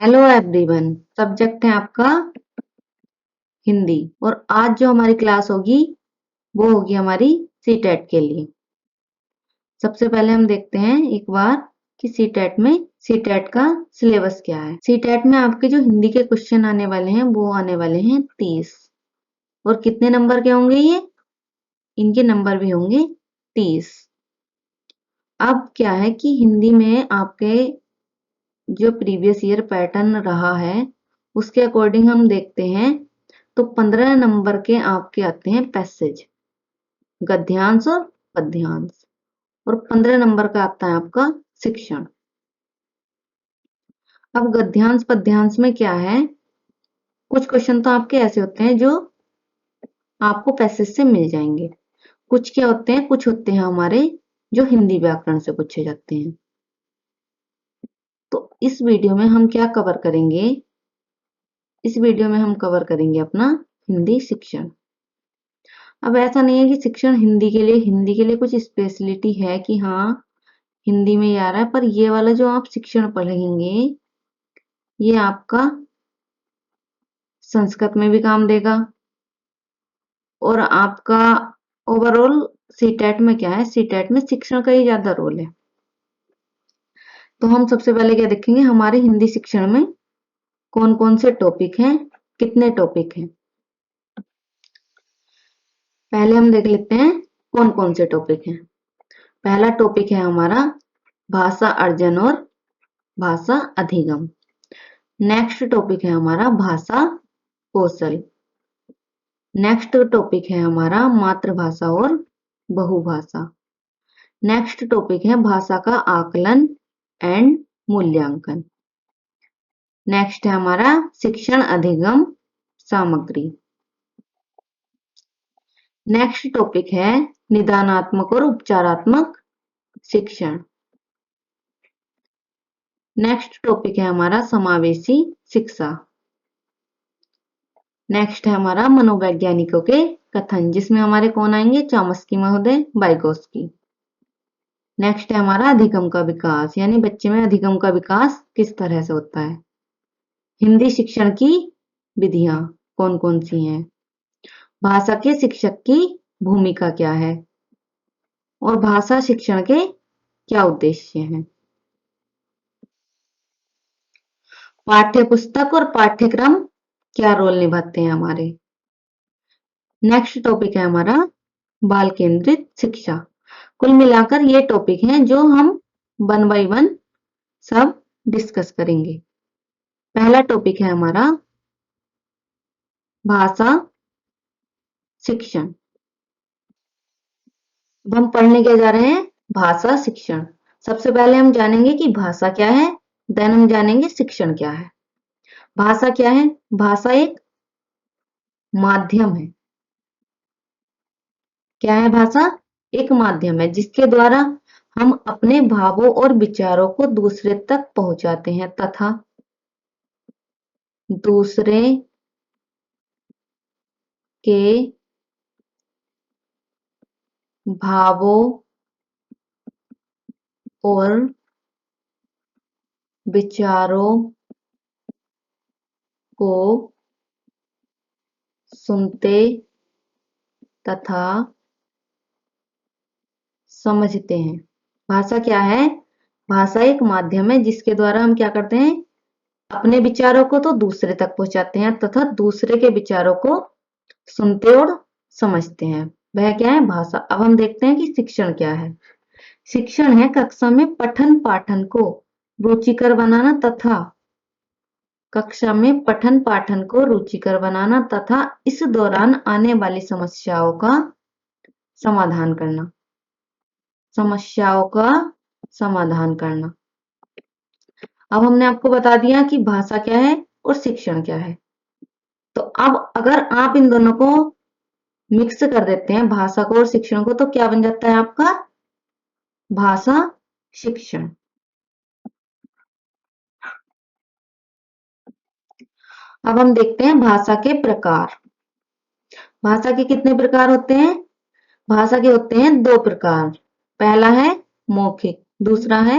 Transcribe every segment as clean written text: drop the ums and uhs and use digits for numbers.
Hello everyone. Subject है आपका हिंदी और आज जो हमारी क्लास होगी वो होगी हमारी सीटेट के लिए। सबसे पहले हम देखते हैं एक बार कि सीटेट का सिलेबस क्या है। सीटेट में आपके जो हिंदी के क्वेश्चन आने वाले हैं वो आने वाले हैं 30। और कितने नंबर के होंगे ये? इनके नंबर भी होंगे 30। अब क्या है कि हिंदी में आपके जो प्रीवियस ईयर पैटर्न रहा है उसके अकॉर्डिंग हम देखते हैं तो 15 नंबर के आपके आते हैं पैसेज, गद्यांश और पद्यांश, और 15 नंबर का आता है आपका शिक्षण। अब गद्यांश पद्यांश में क्या है, कुछ क्वेश्चन तो आपके ऐसे होते हैं जो आपको पैसेज से मिल जाएंगे, कुछ क्या होते हैं, कुछ होते हैं हमारे जो हिंदी व्याकरण से पूछे जाते हैं। तो इस वीडियो में हम क्या कवर करेंगे, इस वीडियो में हम कवर करेंगे अपना हिंदी शिक्षण। अब ऐसा नहीं है कि शिक्षण हिंदी के लिए कुछ स्पेशलिटी है कि हाँ हिंदी में ही आ रहा है, पर ये वाला जो आप शिक्षण पढ़ेंगे ये आपका संस्कृत में भी काम देगा। और आपका ओवरऑल सीटेट में क्या है, सीटेट में शिक्षण का ही ज्यादा रोल है। तो हम सबसे पहले क्या देखेंगे, हमारे हिंदी शिक्षण में कौन कौन से टॉपिक हैं, कितने टॉपिक हैं। पहले हम देख लेते हैं कौन कौन से टॉपिक हैं। पहला टॉपिक है हमारा भाषा अर्जन और भाषा अधिगम। नेक्स्ट टॉपिक है हमारा भाषा कौशल। नेक्स्ट टॉपिक है हमारा मातृभाषा और बहुभाषा। नेक्स्ट टॉपिक है भाषा का आकलन एंड मूल्यांकन। नेक्स्ट है हमारा शिक्षण अधिगम सामग्री। नेक्स्ट टॉपिक है निदानात्मक और उपचारात्मक शिक्षण। नेक्स्ट टॉपिक है हमारा समावेशी शिक्षा। नेक्स्ट है हमारा मनोवैज्ञानिकों के कथन, जिसमें हमारे कौन आएंगे, चामस्की महोदय, वाइगोस्की। नेक्स्ट है हमारा अधिगम का विकास, यानी बच्चे में अधिगम का विकास किस तरह से होता है। हिंदी शिक्षण की विधियां कौन कौन सी हैं, भाषा के शिक्षक की भूमिका क्या है, और भाषा शिक्षण के क्या उद्देश्य हैं। पाठ्य पुस्तक और पाठ्यक्रम क्या रोल निभाते हैं हमारे। नेक्स्ट टॉपिक है हमारा बाल केंद्रित शिक्षा। कुल मिलाकर ये टॉपिक हैं जो हम 1 बाय 1 सब डिस्कस करेंगे। पहला टॉपिक है हमारा भाषा शिक्षण। अब हम पढ़ने क्या जा रहे हैं, भाषा शिक्षण। सबसे पहले हम जानेंगे कि भाषा क्या है, देन हम जानेंगे शिक्षण क्या है। भाषा क्या है, भाषा एक माध्यम है। क्या है भाषा, एक माध्यम है जिसके द्वारा हम अपने भावों और विचारों को दूसरे तक पहुंचाते हैं तथा दूसरे के भावों और विचारों को सुनते तथा समझते हैं। भाषा क्या है, भाषा एक माध्यम है जिसके द्वारा हम क्या करते हैं, अपने विचारों को तो दूसरे तक पहुंचाते हैं तथा दूसरे के विचारों को सुनते और समझते हैं। वह क्या है, भाषा। अब हम देखते हैं कि शिक्षण क्या है। शिक्षण है कक्षा में पठन पाठन को रुचिकर बनाना तथा कक्षा में पठन पाठन को रुचिकर बनाना तथा इस दौरान आने वाली समस्याओं का समाधान करना, समस्याओं का समाधान करना। अब हमने आपको बता दिया कि भाषा क्या है और शिक्षण क्या है। तो अब अगर आप इन दोनों को मिक्स कर देते हैं, भाषा को और शिक्षण को, तो क्या बन जाता है आपका भाषा शिक्षण। अब हम देखते हैं भाषा के प्रकार। भाषा के कितने प्रकार होते हैं, भाषा के होते हैं 2 प्रकार। पहला है मौखिक, दूसरा है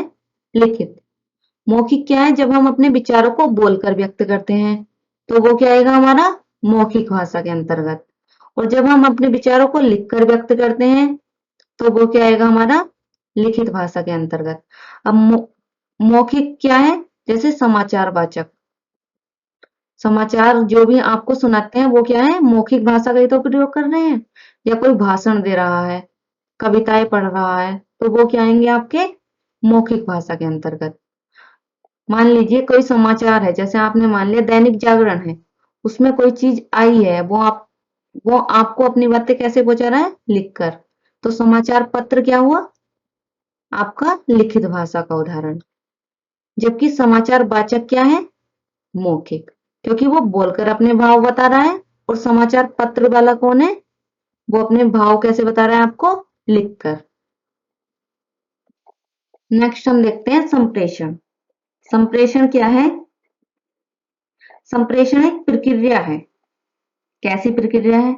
लिखित। मौखिक क्या है? जब हम अपने विचारों को बोलकर व्यक्त करते हैं तो वो क्या आएगा हमारा? मौखिक भाषा के अंतर्गत। और जब हम अपने विचारों को लिखकर व्यक्त करते हैं तो वो क्या आएगा हमारा? लिखित भाषा के अंतर्गत। अब मौखिक क्या है? जैसे समाचार वाचक, समाचार जो भी आपको सुनाते हैं वो क्या है? मौखिक भाषा का ही तो प्रयोग कर रहे हैं। या कोई भाषण दे रहा है, कविताएं पढ़ रहा है, तो वो क्या आएंगे आपके? मौखिक भाषा के अंतर्गत। मान लीजिए कोई समाचार है, जैसे आपने मान लिया दैनिक जागरण है, उसमें कोई चीज आई है, वो आपको अपनी बातें कैसे पहुंचा रहा है? लिखकर। तो समाचार पत्र क्या हुआ? आपका लिखित भाषा का उदाहरण। जबकि समाचार वाचक क्या है? मौखिक, क्योंकि वो बोलकर अपने भाव बता रहा है। और समाचार पत्र वाला कौन है? वो अपने भाव कैसे बता रहा है आपको? लिखकर। नेक्स्ट हम देखते हैं संप्रेषण। संप्रेषण क्या है? संप्रेषण एक प्रक्रिया है। कैसी प्रक्रिया है?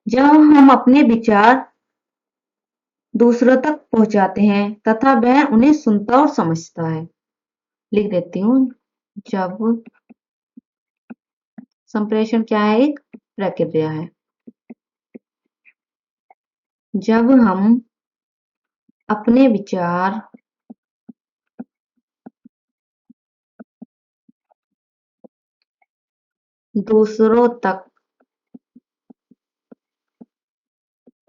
जब हम अपने विचार दूसरों तक पहुंचाते हैं तथा वह उन्हें सुनता और समझता है। लिख देती हूँ। जब संप्रेषण क्या है? एक प्रक्रिया है। जब हम अपने विचार दूसरों तक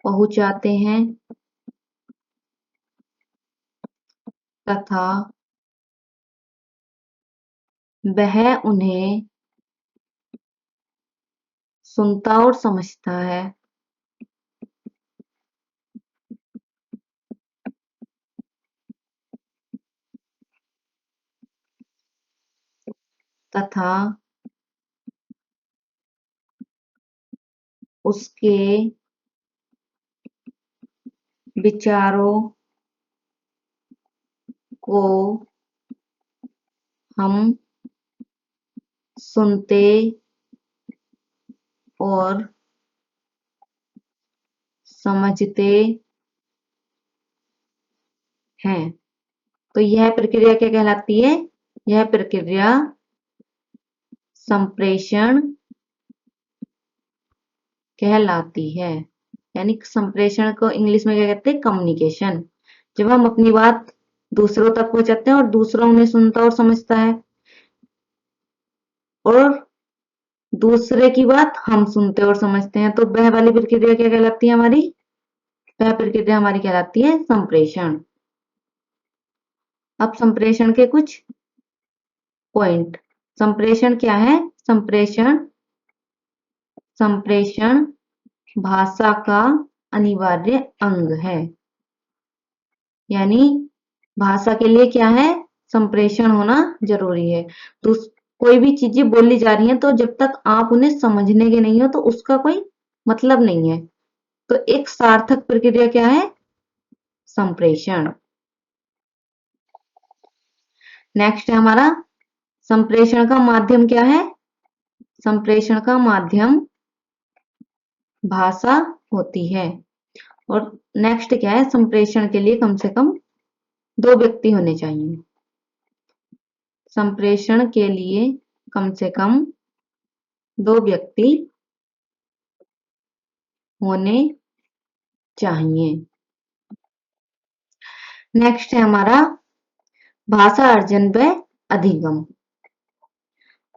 पहुंचाते हैं तथा वह उन्हें सुनता और समझता है, तथा उसके विचारों को हम सुनते और समझते हैं। तो यह प्रक्रिया क्या कहलाती है? यह प्रक्रिया संप्रेषण कहलाती है। यानी संप्रेषण को इंग्लिश में क्या कहते हैं? कम्युनिकेशन। जब हम अपनी बात दूसरों तक पहुंचाते हैं और दूसरा उन्हें सुनता और समझता है, और दूसरे की बात हम सुनते और समझते हैं, तो वह वाली प्रक्रिया क्या कहलाती है हमारी? वह प्रक्रिया हमारी कहलाती है संप्रेषण। अब संप्रेषण के कुछ पॉइंट। संप्रेषण क्या है? संप्रेषण संप्रेषण भाषा का अनिवार्य अंग है। यानी भाषा के लिए क्या है? संप्रेषण होना जरूरी है। तो कोई भी चीजें बोली जा रही हैं तो जब तक आप उन्हें समझने के नहीं हो तो उसका कोई मतलब नहीं है। तो एक सार्थक प्रक्रिया क्या है? संप्रेषण। नेक्स्ट है हमारा संप्रेषण का माध्यम क्या है? संप्रेषण का माध्यम भाषा होती है। और नेक्स्ट क्या है? संप्रेषण के लिए कम से कम 2 व्यक्ति होने चाहिए। संप्रेषण के लिए कम से कम 2 व्यक्ति होने चाहिए। नेक्स्ट है हमारा भाषा अर्जन व अधिगम।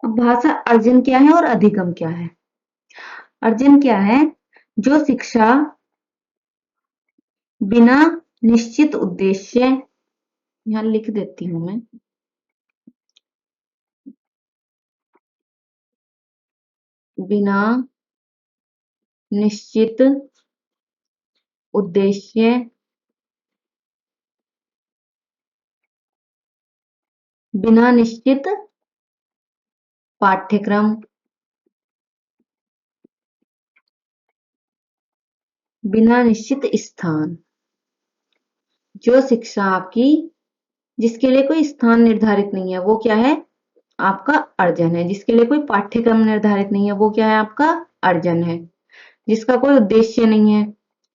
अब भाषा अर्जन क्या है और अधिगम क्या है? अर्जन क्या है? जो शिक्षा बिना निश्चित उद्देश्य, यहां लिख देती हूं मैं, बिना निश्चित उद्देश्य बिना निश्चित पाठ्यक्रम, बिना निश्चित स्थान। जो शिक्षा आपकी जिसके लिए कोई स्थान निर्धारित नहीं है वो क्या है? आपका अर्जन है। जिसके लिए कोई पाठ्यक्रम निर्धारित नहीं है वो क्या है? आपका अर्जन है। जिसका कोई उद्देश्य नहीं है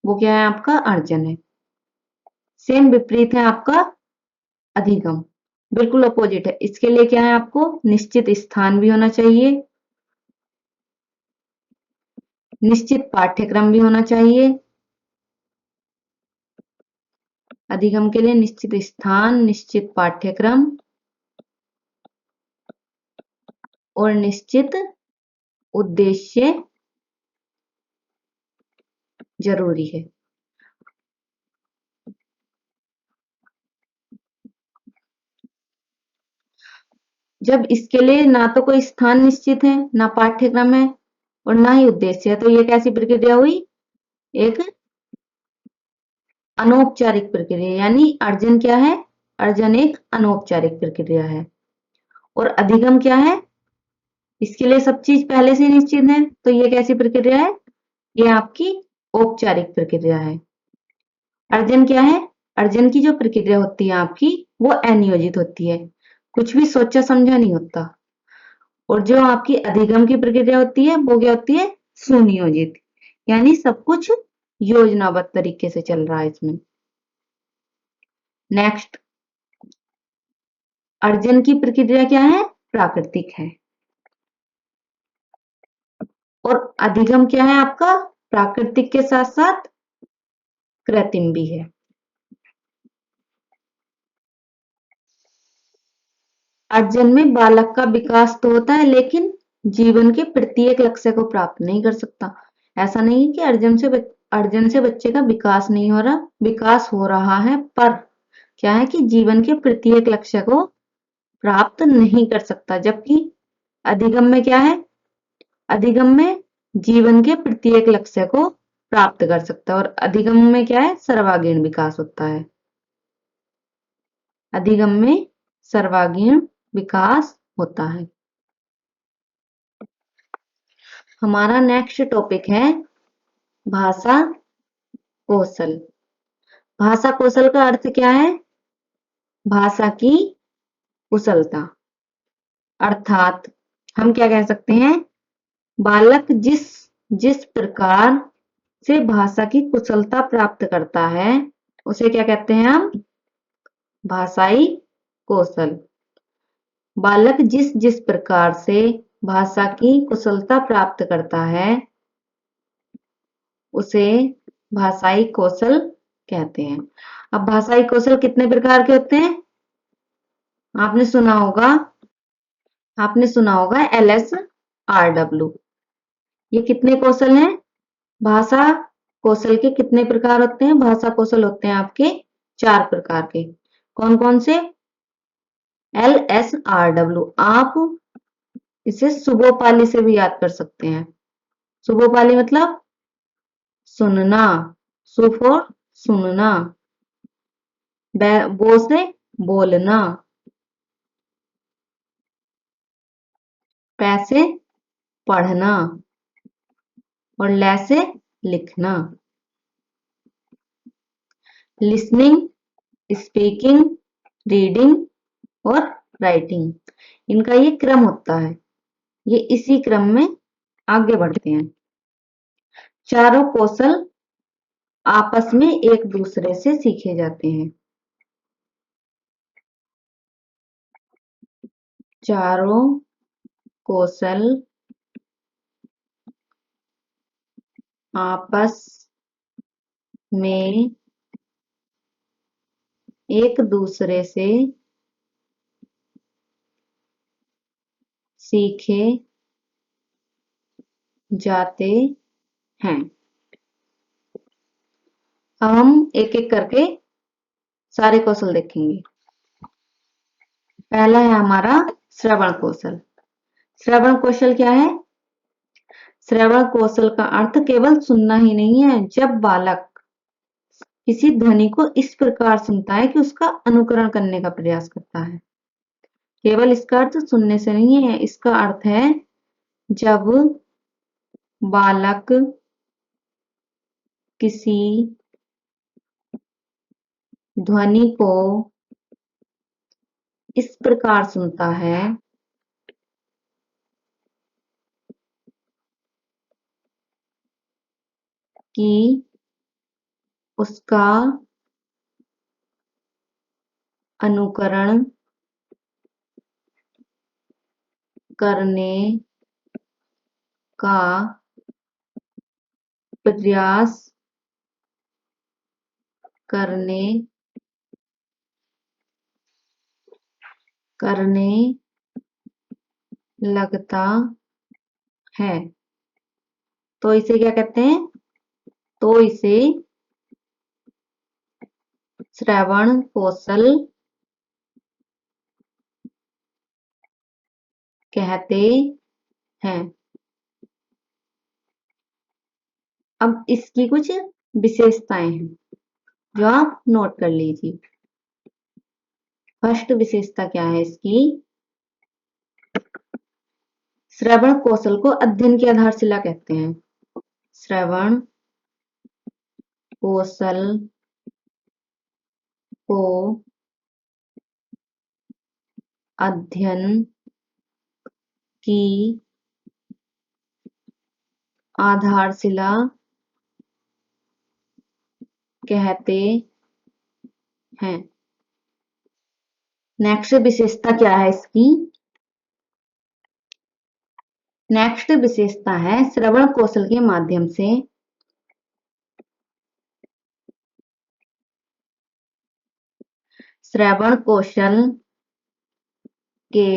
वो क्या है? आपका अर्जन है। सेम विपरीत है आपका अधिगम। बिल्कुल अपोजिट है। इसके लिए क्या है, आपको निश्चित स्थान भी होना चाहिए, निश्चित पाठ्यक्रम भी होना चाहिए। अधिगम के लिए निश्चित स्थान, निश्चित पाठ्यक्रम और निश्चित उद्देश्य जरूरी है। जब इसके लिए ना तो कोई स्थान निश्चित है, ना पाठ्यक्रम है और ना ही उद्देश्य है, तो ये कैसी प्रक्रिया हुई, एक अनौपचारिक प्रक्रिया। यानी अर्जन क्या है, अर्जन एक अनौपचारिक प्रक्रिया है। और अधिगम क्या है, इसके लिए सब चीज पहले से निश्चित है, तो ये कैसी प्रक्रिया है, ये आपकी औपचारिक प्रक्रिया है। अर्जन क्या है, अर्जन की जो प्रक्रिया होती है आपकी, वो अनियोजित होती है, कुछ भी सोचा समझा नहीं होता। और जो आपकी अधिगम की प्रक्रिया होती है, वो क्या होती है, सुनियोजित, यानी सब कुछ योजनाबद्ध तरीके से चल रहा है इसमें। नेक्स्ट, अर्जन की प्रक्रिया क्या है, प्राकृतिक है। और अधिगम क्या है आपका, प्राकृतिक के साथ साथ कृत्रिम भी है। अर्जन में बालक का विकास तो होता है, लेकिन जीवन के प्रत्येक लक्ष्य को प्राप्त नहीं कर सकता। ऐसा नहीं है कि अर्जन से बच्चे का विकास नहीं हो रहा, विकास हो रहा है, पर क्या है कि जीवन के प्रत्येक लक्ष्य को प्राप्त नहीं कर सकता। जबकि अधिगम में क्या है, अधिगम में जीवन के प्रत्येक लक्ष्य को प्राप्त कर सकता है। और अधिगम में क्या है, सर्वांगीण विकास होता है। अधिगम में सर्वांगीण विकास होता है। हमारा नेक्स्ट टॉपिक है भाषा कौशल। भाषा कौशल का अर्थ क्या है, भाषा की कुशलता। अर्थात हम क्या कह सकते हैं, बालक जिस जिस प्रकार से भाषा की कुशलता प्राप्त करता है, उसे क्या कहते हैं हम, भाषाई कौशल। बालक जिस जिस प्रकार से भाषा की कुशलता प्राप्त करता है, उसे भाषाई कौशल कहते हैं। अब भाषाई कौशल कितने प्रकार के होते हैं, आपने सुना होगा, LSRW। ये कितने कौशल हैं, भाषा कौशल के कितने प्रकार होते हैं, भाषा कौशल होते हैं आपके 4 प्रकार के। कौन कौन से, LSRW। आप इसे सुबोपाली से भी याद कर सकते हैं। सुबोपाली मतलब सुनना, सु फॉर सुनना, बो से बोलना, पै से पढ़ना और लै से लिखना। लिसनिंग, स्पीकिंग, रीडिंग और राइटिंग, इनका ये क्रम होता है। ये इसी क्रम में आगे बढ़ते हैं। चारों कौशल आपस में एक दूसरे से सीखे जाते हैं। चारों कौशल आपस में एक दूसरे से सीखे जाते हैं। अब हम एक एक करके सारे कौशल देखेंगे। पहला है हमारा श्रवण कौशल। श्रवण कौशल क्या है, श्रवण कौशल का अर्थ केवल सुनना ही नहीं है। जब बालक किसी ध्वनि को इस प्रकार सुनता है कि उसका अनुकरण करने का प्रयास करता है, केवल इसका अर्थ सुनने से नहीं है, इसका अर्थ है जब बालक किसी ध्वनि को इस प्रकार सुनता है कि उसका अनुकरण करने का प्रयास करने लगता है। तो इसे क्या कहते हैं? तो इसे श्रवण कौशल कहते हैं। अब इसकी कुछ विशेषताएं हैं जो आप नोट कर लीजिए। फर्स्ट विशेषता क्या है इसकी? श्रवण कौशल को अध्ययन की आधारशिला कहते हैं। श्रवण कौशल को अध्ययन की आधारशिला कहते हैं। नेक्स्ट विशेषता क्या है इसकी? नेक्स्ट विशेषता है श्रवण कौशल के माध्यम से श्रवण कौशल के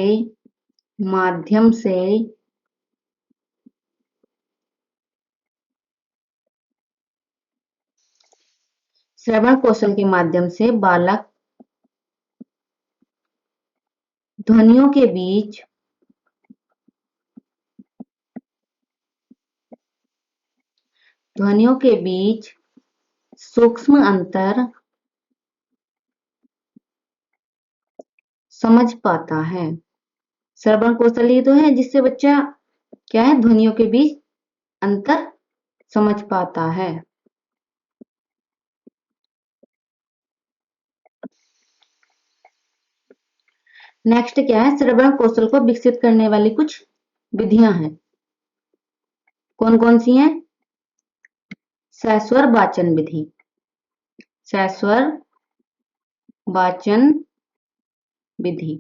माध्यम से श्रवण कौशल के माध्यम से बालक ध्वनियों के बीच सूक्ष्म अंतर समझ पाता है। श्रवण कौशल ही तो है जिससे बच्चा क्या है, ध्वनियों के बीच अंतर समझ पाता है। नेक्स्ट क्या है? श्रवण कौशल को विकसित करने वाली कुछ विधियां हैं। कौन कौन सी हैं? सहस्वर वाचन विधि, सहस्वर वाचन विधि।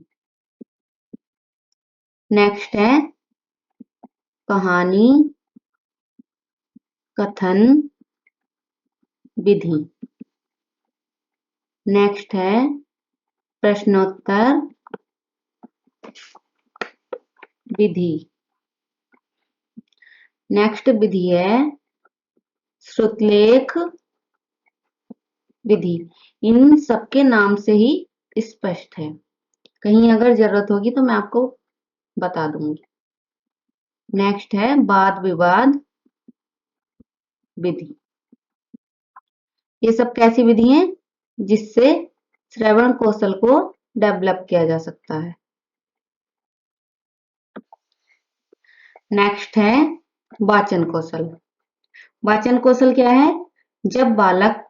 नेक्स्ट है कहानी कथन विधि। नेक्स्ट है प्रश्नोत्तर विधि। नेक्स्ट विधि है श्रुतलेख विधि। इन सबके नाम से ही स्पष्ट है, कहीं अगर जरूरत होगी तो मैं आपको बता दूंगी। नेक्स्ट है वाद विवाद विधि। ये सब कैसी विधि है जिससे श्रवण कौशल को डेवलप किया जा सकता है। नेक्स्ट है वाचन कौशल। वाचन कौशल क्या है? जब बालक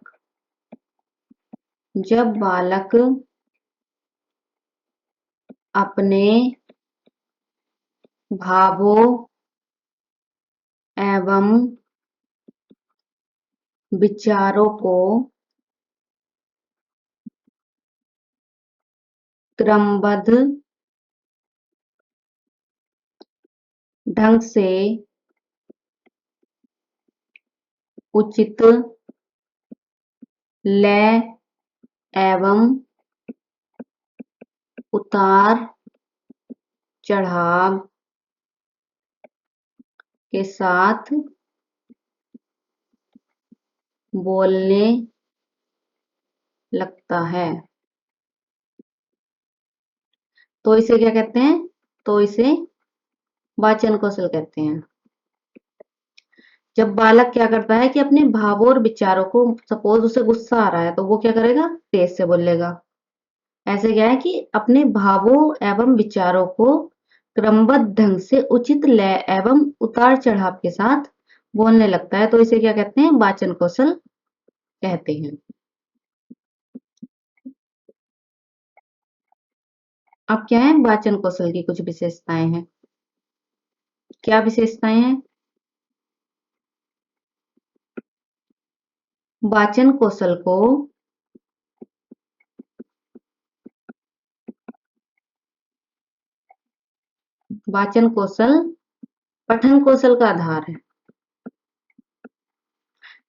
अपने भावों एवं विचारों को क्रमबद्ध ढंग से उचित लय एवं उतार चढ़ाव के साथ बोलने लगता है तो इसे क्या कहते हैं? तो इसे वाचन कौशल कहते हैं। जब बालक क्या करता है कि अपने भावों और विचारों को, सपोज उसे गुस्सा आ रहा है तो वो क्या करेगा? तेज से बोलेगा। ऐसे क्या है कि अपने भावों एवं विचारों को क्रमबद्ध ढंग से उचित लय एवं उतार चढ़ाव के साथ बोलने लगता है तो इसे क्या कहते हैं? वाचन कौशल कहते हैं। अब क्या है? वाचन कौशल की कुछ विशेषताएं हैं। क्या विशेषताएं हैं? वाचन कौशल को वाचन कौशल पठन कौशल का आधार है।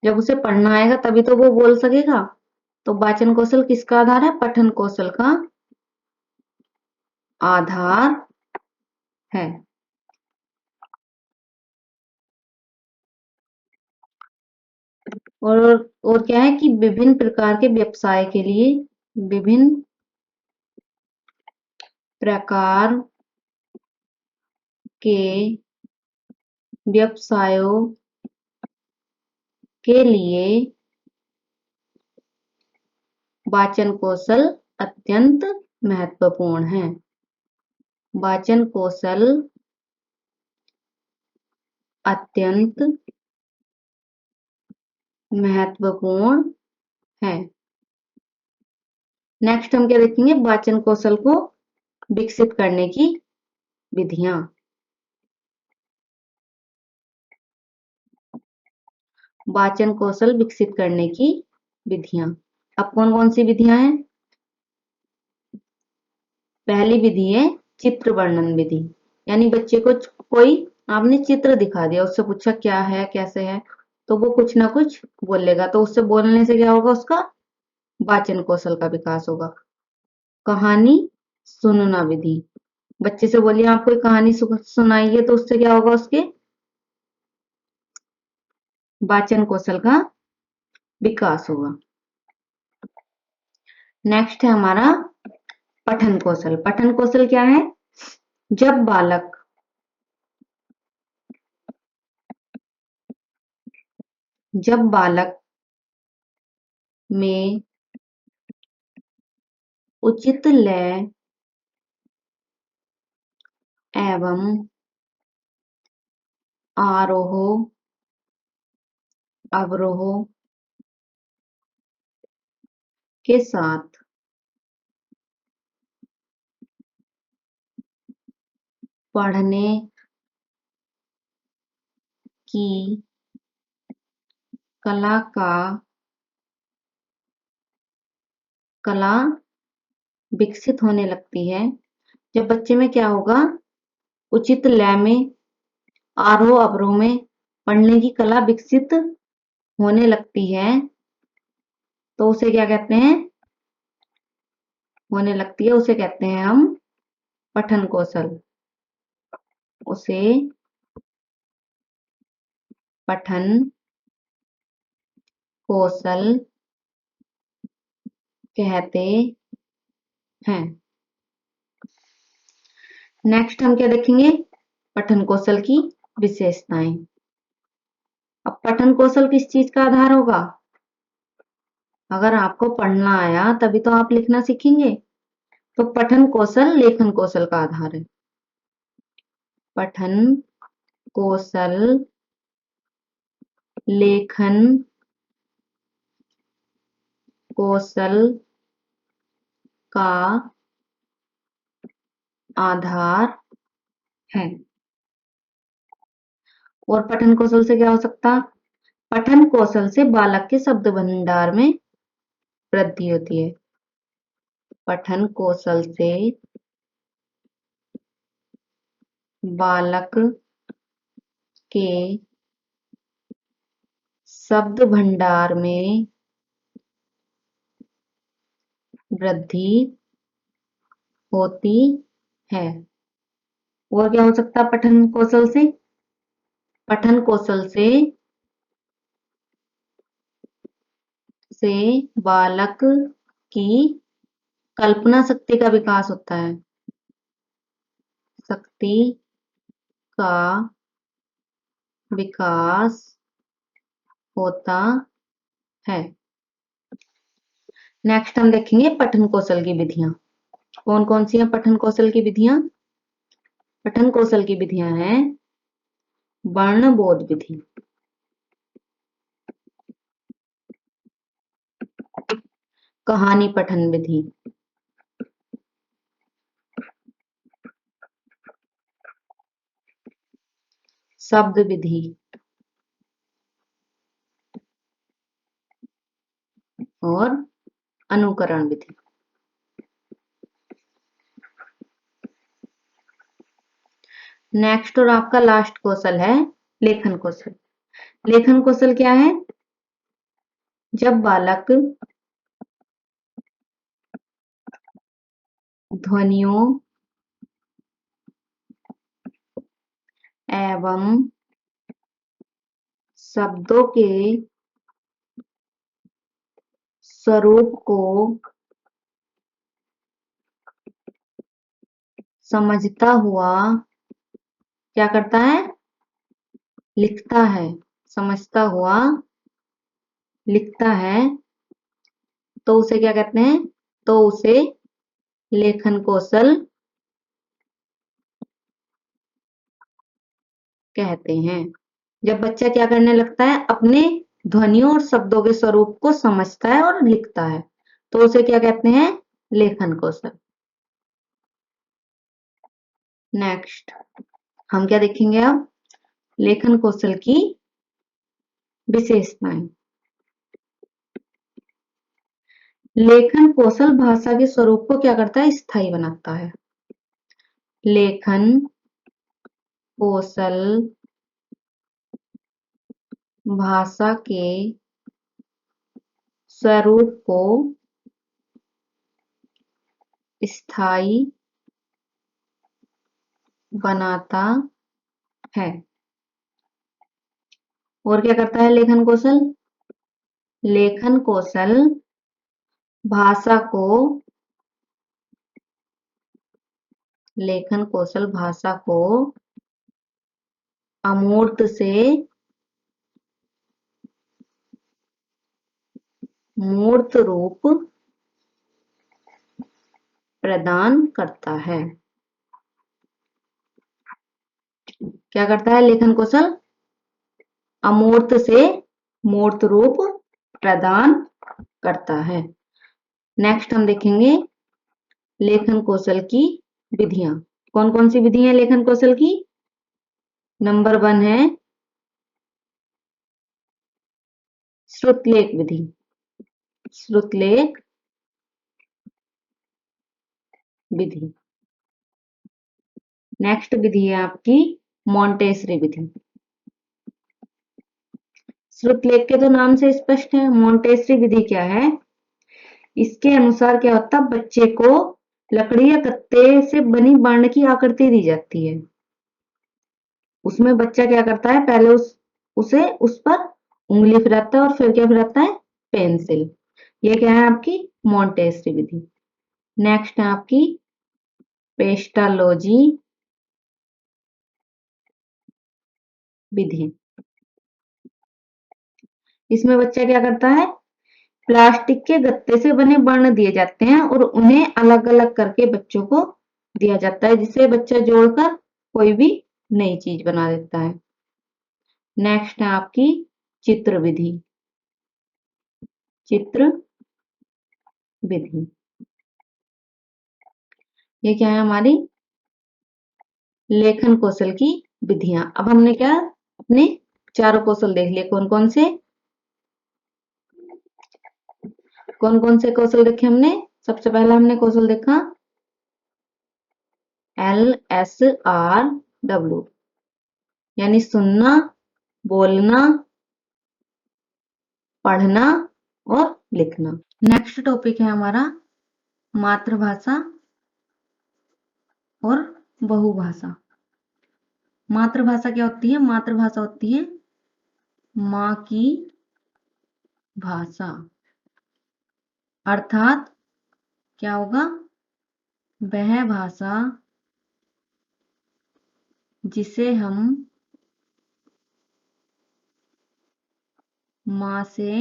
जब उसे पढ़ना आएगा तभी तो वो बोल सकेगा। तो वाचन कौशल किसका आधार है? पठन कौशल का आधार है। और क्या है कि विभिन्न प्रकार के व्यवसाय के लिए विभिन्न प्रकार के व्यवसायों के लिए वाचन कौशल अत्यंत महत्वपूर्ण है। वाचन कौशल अत्यंत महत्वपूर्ण है। नेक्स्ट हम क्या देखेंगे? वाचन कौशल को विकसित करने की विधियां। वाचन कौशल विकसित करने की विधियां। अब कौन कौन सी विधियां हैं? पहली विधि है चित्र वर्णन विधि। यानी बच्चे को कोई आपने चित्र दिखा दिया, उससे पूछा क्या है कैसे है, तो वो कुछ ना कुछ बोलेगा। तो उससे बोलने से क्या होगा? उसका वाचन कौशल का विकास होगा। कहानी सुनना विधि। बच्चे से बोलिए आप कोई कहानी सुनाइए, तो उससे क्या होगा? उसके वाचन कौशल का विकास होगा। नेक्स्ट है हमारा पठन कौशल। पठन कौशल क्या है? जब बालक में उचित लय एवं आरोह अवरोह के साथ पढ़ने की कला विकसित होने लगती है। जब बच्चे में क्या होगा? उचित लय में, आरोह अवरोह में पढ़ने की कला विकसित होने लगती है, तो उसे क्या कहते हैं? होने लगती है उसे कहते हैं हम पठन कौशल। उसे पठन कौशल कहते हैं। नेक्स्ट हम क्या देखेंगे? पठन कौशल की विशेषताएं। अब पठन कौशल किस चीज का आधार होगा? अगर आपको पढ़ना आया तभी तो आप लिखना सीखेंगे। तो पठन कौशल लेखन कौशल का आधार है। पठन कौशल लेखन कौशल का आधार है। और पठन कौशल से क्या हो सकता? पठन कौशल से बालक के शब्द भंडार में वृद्धि होती है। पठन कौशल से बालक के शब्द भंडार में वृद्धि होती है। और क्या हो सकता है पठन कौशल से? पठन कौशल से बालक की कल्पना शक्ति का विकास होता है। शक्ति का विकास होता है। नेक्स्ट हम देखेंगे पठन कौशल की विधियां। कौन कौन सी हैं पठन कौशल की विधियां? पठन कौशल की विधियां हैं वर्णबोध विधि, कहानी पठन विधि, शब्द विधि और अनुकरण विधि। नेक्स्ट और आपका लास्ट कौशल है लेखन कौशल। लेखन कौशल क्या है? जब बालक ध्वनियों एवं शब्दों के स्वरूप को समझता हुआ क्या करता है? लिखता है। समझता हुआ लिखता है तो उसे क्या कहते हैं? तो उसे लेखन कौशल कहते हैं। जब बच्चा क्या करने लगता है? अपने ध्वनियों और शब्दों के स्वरूप को समझता है और लिखता है तो उसे क्या कहते हैं? लेखन कौशल। नेक्स्ट हम क्या देखेंगे अब? लेखन कौशल की विशेषताएं। लेखन कौशल भाषा के स्वरूप को क्या करता है? स्थायी बनाता है। लेखन कौशल भाषा के स्वरूप को स्थायी बनाता है। और क्या करता है लेखन कौशल? लेखन कौशल भाषा को लेखन कौशल भाषा को अमूर्त से मूर्त रूप प्रदान करता है। क्या करता है लेखन कौशल? अमूर्त से मूर्त रूप प्रदान करता है। नेक्स्ट हम देखेंगे लेखन कौशल की विधियां। कौन कौन सी विधि है लेखन कौशल की? नंबर 1 है श्रुतलेख विधि। श्रुतलेख विधि। नेक्स्ट विधि है आपकी मॉन्टेसरी विधि। श्रुतलेख के तो नाम से स्पष्ट है। मॉन्टेसरी विधि क्या है? इसके अनुसार क्या होता है? बच्चे को लकड़ी या गत्ते से बनी बाण की आकृति दी जाती है। उसमें बच्चा क्या करता है? पहले उसे उस पर उंगली फिराता है और फिर क्या फिराता है? पेंसिल। ये क्या है आपकी मॉन्टेसरी विधि। नेक्स्ट है आपकी पेस्टालोजी विधि। इसमें बच्चा क्या करता है? प्लास्टिक के गत्ते से बने वर्ण दिए जाते हैं और उन्हें अलग अलग करके बच्चों को दिया जाता है जिससे बच्चा जोड़कर कोई भी नई चीज बना देता है। नेक्स्ट है आपकी चित्र विधि। चित्र विधि ये क्या है? हमारी लेखन कौशल की विधियां। अब हमने क्या अपने चारों कौशल देख लिए। कौन कौन से कौशल देखे हमने? सबसे पहला हमने कौशल देखा LSRW यानी सुनना, बोलना, पढ़ना और लिखना। नेक्स्ट टॉपिक है हमारा मातृभाषा और बहुभाषा। मातृभाषा क्या होती है? मातृभाषा होती है माँ की भाषा। अर्थात क्या होगा? वह भाषा जिसे हम माँ से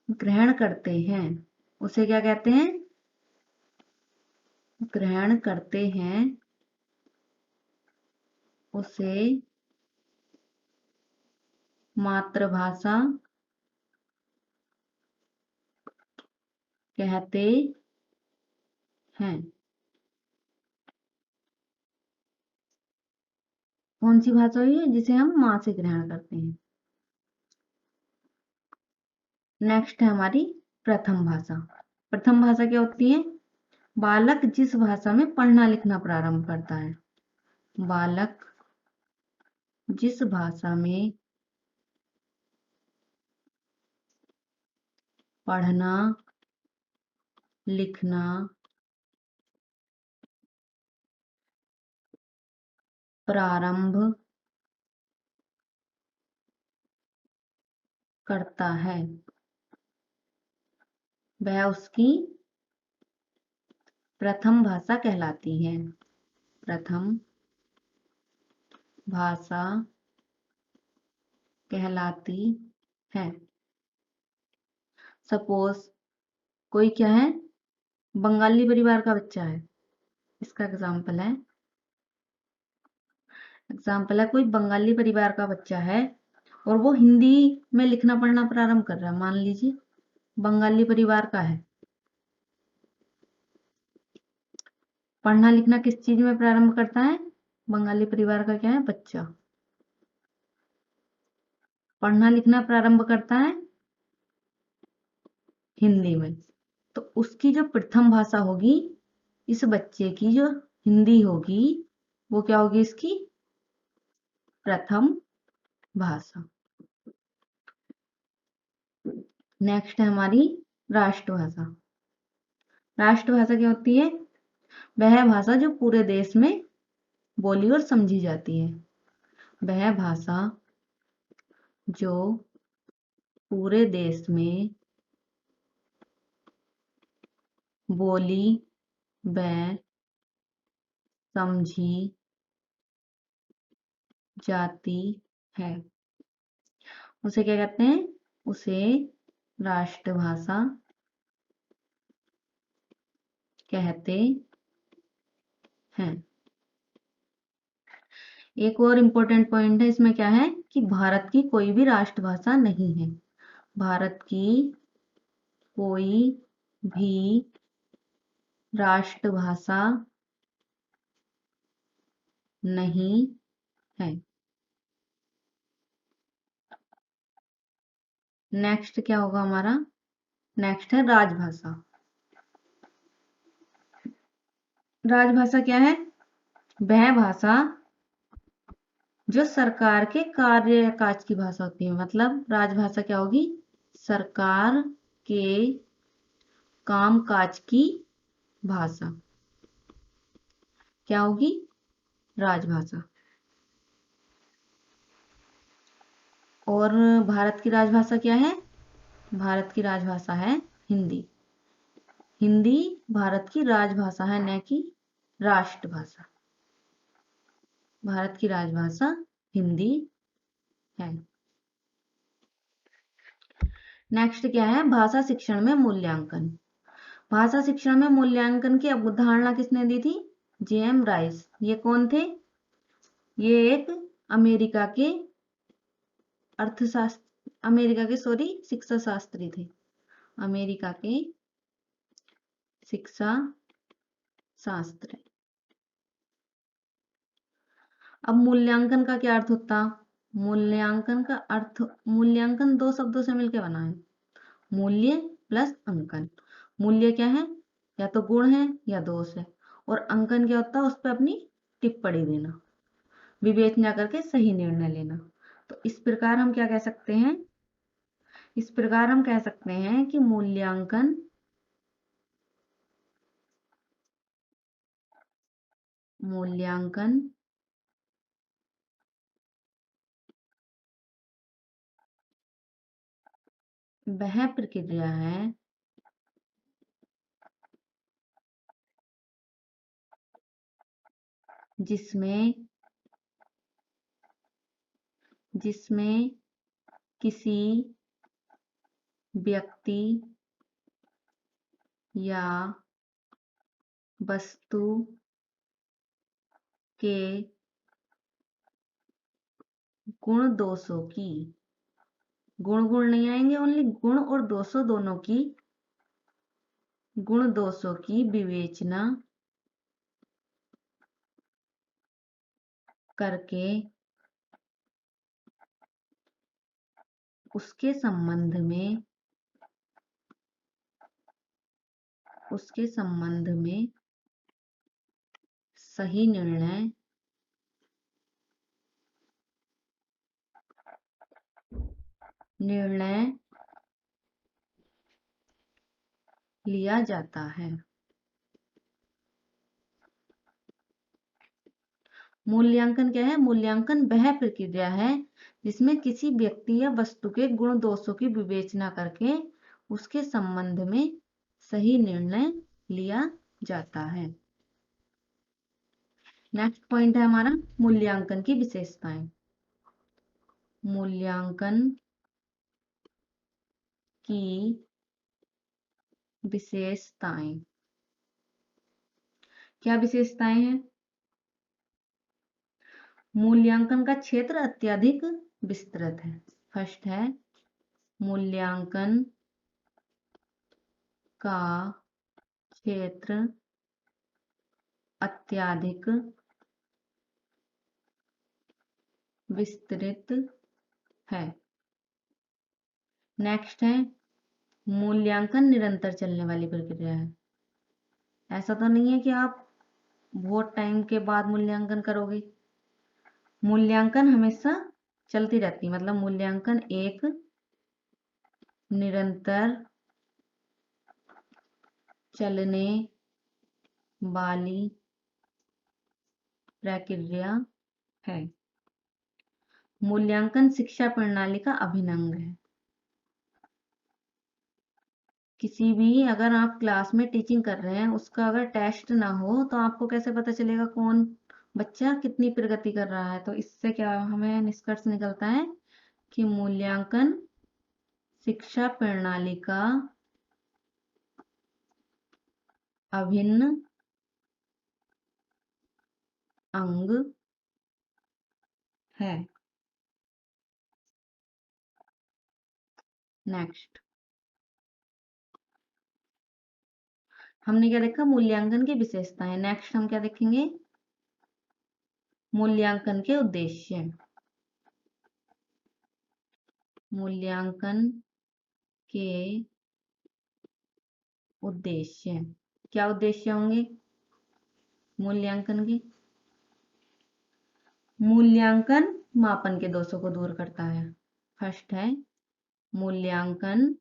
ग्रहण करते हैं उसे क्या कहते हैं? ग्रहण करते हैं उसे मातृभाषा कहते हैं। कौन सी भाषा हुई है? जिसे हम माँ से ग्रहण करते हैं। नेक्स्ट है हमारी प्रथम भाषा। प्रथम भाषा क्या होती है? बालक जिस भाषा में पढ़ना लिखना प्रारंभ करता है बालक जिस भाषा में पढ़ना लिखना प्रारंभ करता है वह उसकी प्रथम भाषा कहलाती है। प्रथम भाषा कहलाती है। सपोज कोई क्या है, बंगाली परिवार का बच्चा है, इसका एग्जाम्पल है कोई बंगाली परिवार का बच्चा है और वो हिंदी में लिखना पढ़ना प्रारंभ कर रहा है। मान लीजिए बंगाली परिवार का है, पढ़ना लिखना किस चीज में प्रारंभ करता है? बंगाली परिवार का क्या है, बच्चा पढ़ना लिखना प्रारंभ करता है हिंदी में। तो उसकी जो प्रथम भाषा होगी, इस बच्चे की जो हिंदी होगी, वो क्या होगी? इसकी प्रथम भाषा। नेक्स्ट है हमारी राष्ट्रभाषा। राष्ट्रभाषा क्या होती है? वह भाषा जो पूरे देश में बोली और समझी जाती है। वह भाषा जो पूरे देश में बोली व समझी जाती है, उसे क्या कहते हैं? उसे राष्ट्रभाषा कहते हैं। एक और इम्पोर्टेंट पॉइंट है इसमें, क्या है कि भारत की कोई भी राष्ट्रभाषा नहीं है। भारत की कोई भी राष्ट्रभाषा नहीं है। नेक्स्ट क्या होगा हमारा? नेक्स्ट है राजभाषा। राजभाषा क्या है? वह भाषा जो सरकार के कार्य काज की भाषा होती है। मतलब राजभाषा क्या होगी? सरकार के काम काज की भाषा क्या होगी? राजभाषा। और भारत की राजभाषा क्या है? भारत की राजभाषा है हिंदी। हिंदी भारत की राजभाषा है, न कि राष्ट्रभाषा। भारत की राजभाषा हिंदी है। नेक्स्ट क्या है? भाषा शिक्षण में मूल्यांकन। भाषा शिक्षण में मूल्यांकन की अवधारणा किसने दी थी? JM rice. ये कौन थे? ये एक अमेरिका के शिक्षा शास्त्री थे। अमेरिका के शिक्षा शास्त्र। अब मूल्यांकन का क्या अर्थ होता? मूल्यांकन का अर्थ, मूल्यांकन दो शब्दों से मिलकर बना है, मूल्य प्लस अंकन। मूल्य क्या है? या तो गुण है या दोष है। और अंकन क्या होता है? उस पर अपनी टिप्पणी देना, विवेचना करके सही निर्णय लेना। तो इस प्रकार हम क्या कह सकते हैं? इस प्रकार हम कह सकते हैं कि मूल्यांकन वह प्रक्रिया है जिसमें किसी व्यक्ति या वस्तु के गुण दोषों की, गुण नहीं आएंगे, ओनली गुण और दोषों दोनों की, गुण दोषों की विवेचना करके उसके संबंध में सही निर्णय निर्णय लिया जाता है। मूल्यांकन क्या है? मूल्यांकन वह प्रक्रिया है जिसमें किसी व्यक्ति या वस्तु के गुण दोषों की विवेचना करके उसके संबंध में सही निर्णय लिया जाता है। नेक्स्ट पॉइंट है हमारा मूल्यांकन की विशेषताएं। मूल्यांकन की विशेषताएं क्या विशेषताएं हैं? मूल्यांकन का क्षेत्र अत्यधिक विस्तृत है। फर्स्ट है मूल्यांकन का क्षेत्र अत्यधिक विस्तृत है। नेक्स्ट है मूल्यांकन निरंतर चलने वाली प्रक्रिया है। ऐसा तो नहीं है कि आप बहुत टाइम के बाद मूल्यांकन करोगे। मूल्यांकन हमेशा चलती रहती है, मतलब मूल्यांकन एक निरंतर चलने वाली प्रक्रिया है। मूल्यांकन शिक्षा प्रणाली का अभिन्न अंग है। किसी भी अगर आप क्लास में टीचिंग कर रहे हैं उसका अगर टेस्ट ना हो तो आपको कैसे पता चलेगा कौन बच्चा कितनी प्रगति कर रहा है? तो इससे क्या हमें निष्कर्ष निकलता है कि मूल्यांकन शिक्षा प्रणाली का अभिन्न अंग है। नेक्स्ट हमने क्या देखा? मूल्यांकन की विशेषताएं। नेक्स्ट हम क्या देखेंगे? मूल्यांकन के उद्देश्य। मूल्यांकन के उद्देश्य क्या उद्देश्य होंगे मूल्यांकन के? मूल्यांकन मापन के दोषों को दूर करता है। फर्स्ट है मूल्यांकन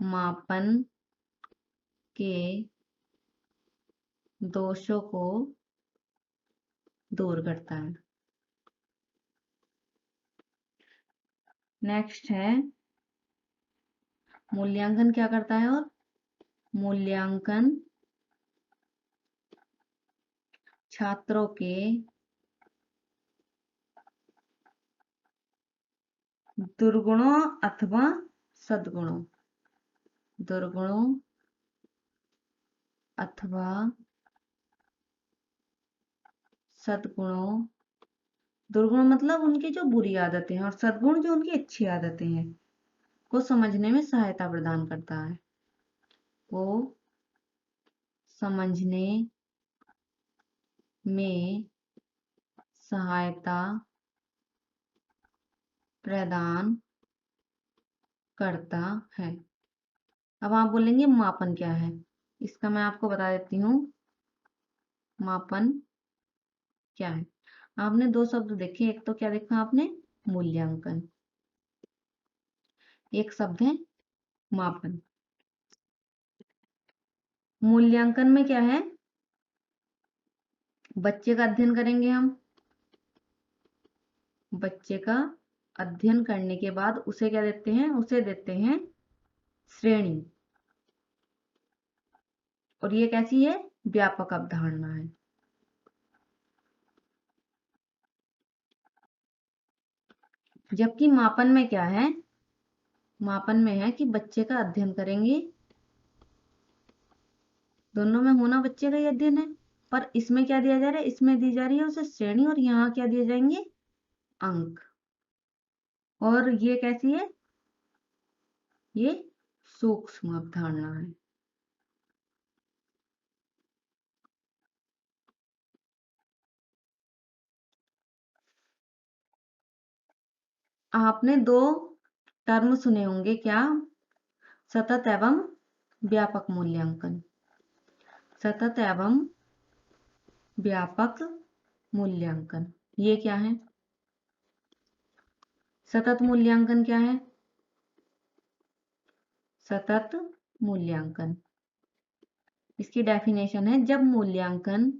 मापन के दोषों को दूर करता है। नेक्स्ट है मूल्यांकन क्या करता है? और मूल्यांकन छात्रों के दुर्गुणों अथवा सद्गुणों दुर्गुणों अथवा सद्गुणों दुर्गुण मतलब उनकी जो बुरी आदतें हैं और सद्गुण जो उनकी अच्छी आदतें हैं को समझने में सहायता प्रदान करता है। वो समझने में सहायता प्रदान करता है। अब आप बोलेंगे मापन क्या है? इसका मैं आपको बता देती हूँ। मापन क्या है? आपने दो शब्द देखे, एक तो क्या देखा आपने? मूल्यांकन। एक शब्द है मापन। मूल्यांकन में क्या है? बच्चे का अध्ययन करेंगे हम। बच्चे का अध्ययन करने के बाद उसे क्या देते हैं? उसे देते हैं श्रेणी। और ये कैसी है? व्यापक अवधारणा है। जबकि मापन में क्या है? मापन में है कि बच्चे का अध्ययन करेंगे। दोनों में होना बच्चे का ही अध्ययन है, पर इसमें क्या दिया जा रहा है? इसमें दी जा रही है उसे श्रेणी और यहाँ क्या दिए जाएंगे? अंक। और ये कैसी है? ये सूक्ष्म अवधारणा है। आपने दो टर्म सुने होंगे क्या? सतत एवं व्यापक मूल्यांकन। सतत एवं व्यापक मूल्यांकन ये क्या है? सतत मूल्यांकन क्या है? सतत मूल्यांकन, इसकी डेफिनेशन है जब मूल्यांकन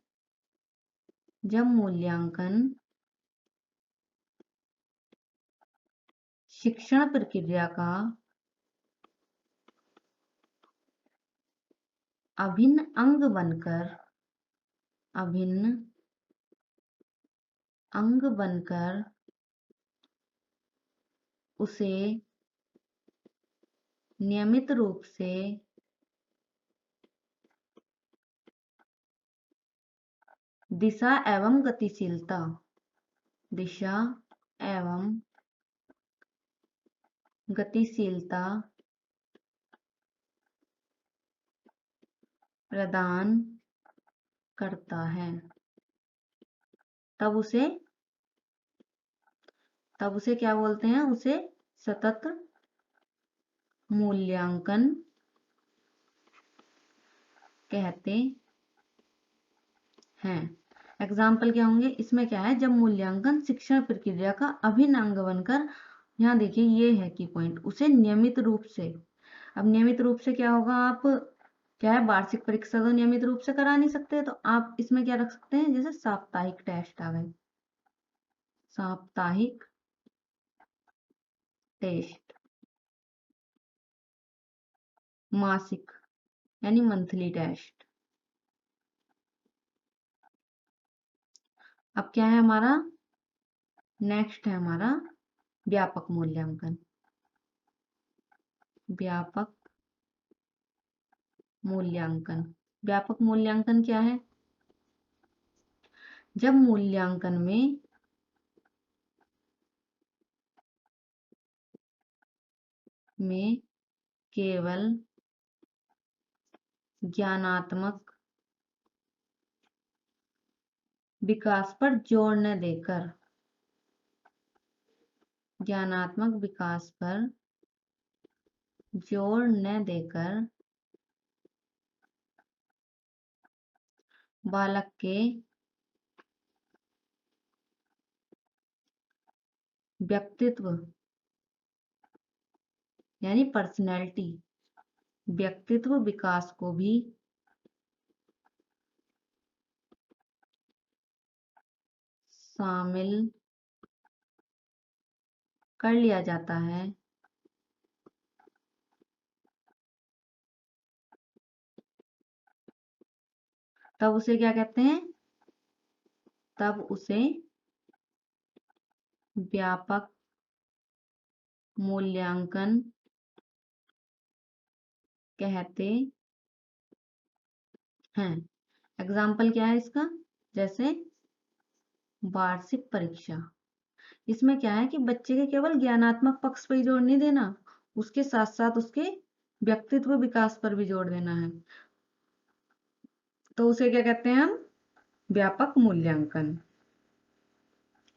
शिक्षण प्रक्रिया का अभिन्न अंग बनकर उसे नियमित रूप से दिशा एवं गतिशीलता प्रदान करता है, तब उसे क्या बोलते हैं? उसे सतत मूल्यांकन कहते हैं। एग्जाम्पल क्या होंगे इसमें? क्या है? जब मूल्यांकन शिक्षण प्रक्रिया का अभिन्न अंग बनकर, यहाँ देखिए ये है की पॉइंट, उसे नियमित रूप से। अब नियमित रूप से क्या होगा? आप क्या है, वार्षिक परीक्षा तो नियमित रूप से करा नहीं सकते, तो आप इसमें क्या रख सकते हैं? जैसे साप्ताहिक टेस्ट आ गए, साप्ताहिक टेस्ट, मासिक यानी मंथली टेस्ट। अब क्या है हमारा? नेक्स्ट है हमारा व्यापक मूल्यांकन। व्यापक मूल्यांकन क्या है? जब मूल्यांकन में केवल ज्ञानात्मक विकास पर जोर न देकर बालक के व्यक्तित्व यानी पर्सनैलिटी, व्यक्तित्व विकास को भी शामिल कर लिया जाता है, तब उसे क्या कहते हैं? तब उसे व्यापक मूल्यांकन कहते हैं। एग्जाम्पल क्या है इसका? जैसे वार्षिक परीक्षा, इसमें क्या है कि बच्चे के केवल ज्ञानात्मक पक्ष पर ही जोर नहीं देना, उसके साथ साथ उसके व्यक्तित्व विकास पर भी जोर देना है, तो उसे क्या कहते हैं हम? व्यापक मूल्यांकन।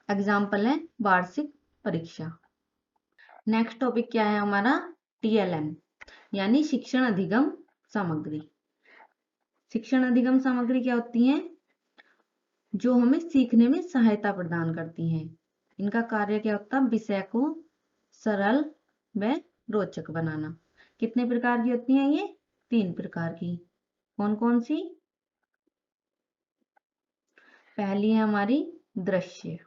एग्जाम्पल है वार्षिक परीक्षा। नेक्स्ट टॉपिक क्या है हमारा? TLM यानी शिक्षण अधिगम सामग्री। शिक्षण अधिगम सामग्री क्या होती है? जो हमें सीखने में सहायता प्रदान करती हैं। इनका कार्य क्या होता है? विषय को सरल व रोचक बनाना। कितने प्रकार की होती हैं ये? 3 प्रकार की। कौन कौन सी? पहली है हमारी दृश्य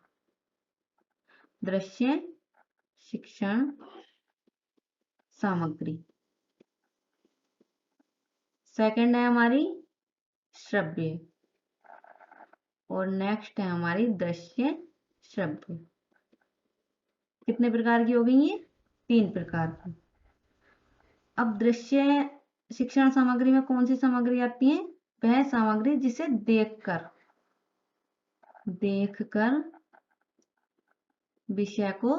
शिक्षण सामग्री। सेकंड है हमारी श्रव्य, और नेक्स्ट है हमारी दृश्य श्रव्य। कितने प्रकार की हो गई ये? 3 प्रकार की। अब दृश्य शिक्षण सामग्री में कौन सी सामग्री आती है? वह सामग्री जिसे देखकर विषय को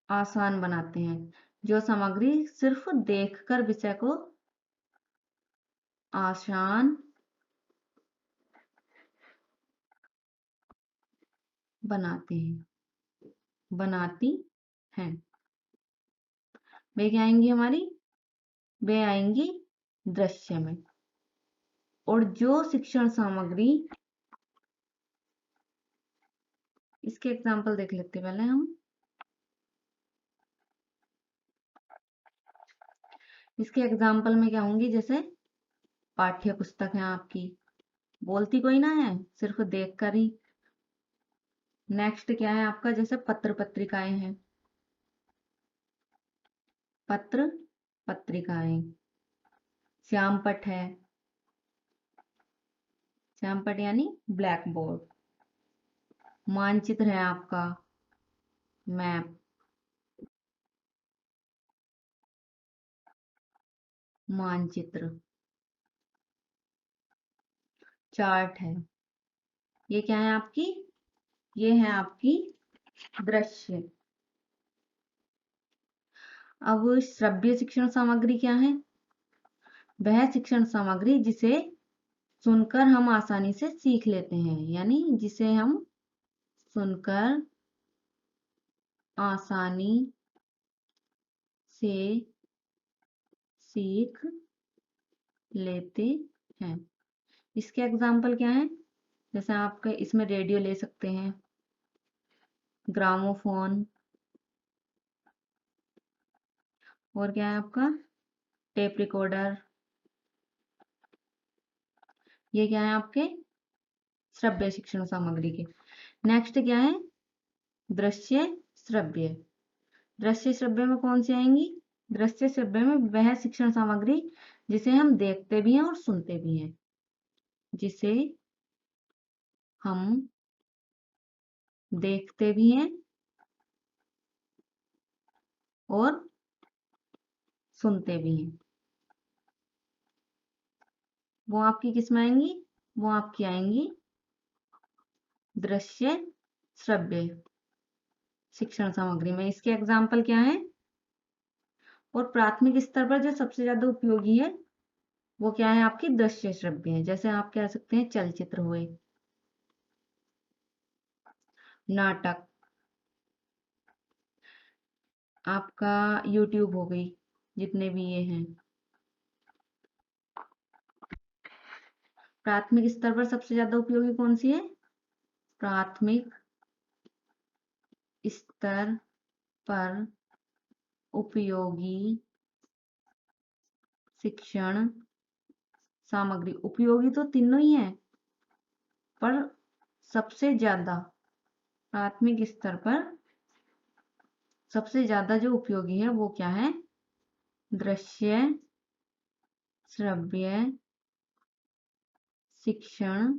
आसान बनाते हैं। जो सामग्री सिर्फ देखकर विषय को आसान बनाती हैं, वे क्या आएंगी हमारी? वे आएंगी दृश्य में। और जो शिक्षण सामग्री इसके एग्जाम्पल देख लेते हैं पहले हम। इसके एग्जाम्पल में क्या होंगी, जैसे पाठ्य पुस्तक है आपकी, बोलती कोई ना है, सिर्फ देख कर ही। नेक्स्ट क्या है आपका, जैसे पत्र पत्रिकाएं हैं, पत्र पत्रिकाएं। श्यामपट है, श्यामपट यानी ब्लैक बोर्ड। मानचित्र है आपका, मैप, मानचित्र। चार्ट है, ये क्या है आपकी, ये है आपकी दृश्य। अब श्रव्य शिक्षण सामग्री क्या है, वह शिक्षण सामग्री जिसे सुनकर हम आसानी से सीख लेते हैं, यानी जिसे हम सुनकर आसानी से सीख लेते हैं। इसके एग्जाम्पल क्या है, जैसे आपके इसमें रेडियो ले सकते हैं, ग्रामोफोन, और क्या है आपका टेप रिकॉर्डर। ये क्या है आपके श्रव्य शिक्षण सामग्री के। नेक्स्ट क्या है, दृश्य श्रव्य। दृश्य श्रव्य में कौन सी आएंगी, दृश्य श्रव्य में वह शिक्षण सामग्री जिसे हम देखते भी हैं और सुनते भी हैं, जिसे हम देखते भी हैं और सुनते भी हैं। वो आपकी किस में आएंगी, वो आपकी आएंगी दृश्य श्रव्य शिक्षण सामग्री में। इसके एग्जाम्पल क्या है, और प्राथमिक स्तर पर जो सबसे ज्यादा उपयोगी है वो क्या है आपकी दृश्य श्रव्य है। जैसे आप कह सकते हैं चलचित्र हुए, नाटक, आपका यूट्यूब हो गई, जितने भी ये हैं। प्राथमिक स्तर पर सबसे ज्यादा उपयोगी कौन सी है, प्राथमिक स्तर पर उपयोगी शिक्षण सामग्री। उपयोगी तो तीनों ही है, पर सबसे ज्यादा प्राथमिक स्तर पर सबसे ज्यादा जो उपयोगी है वो क्या है, दृश्य श्रव्य शिक्षण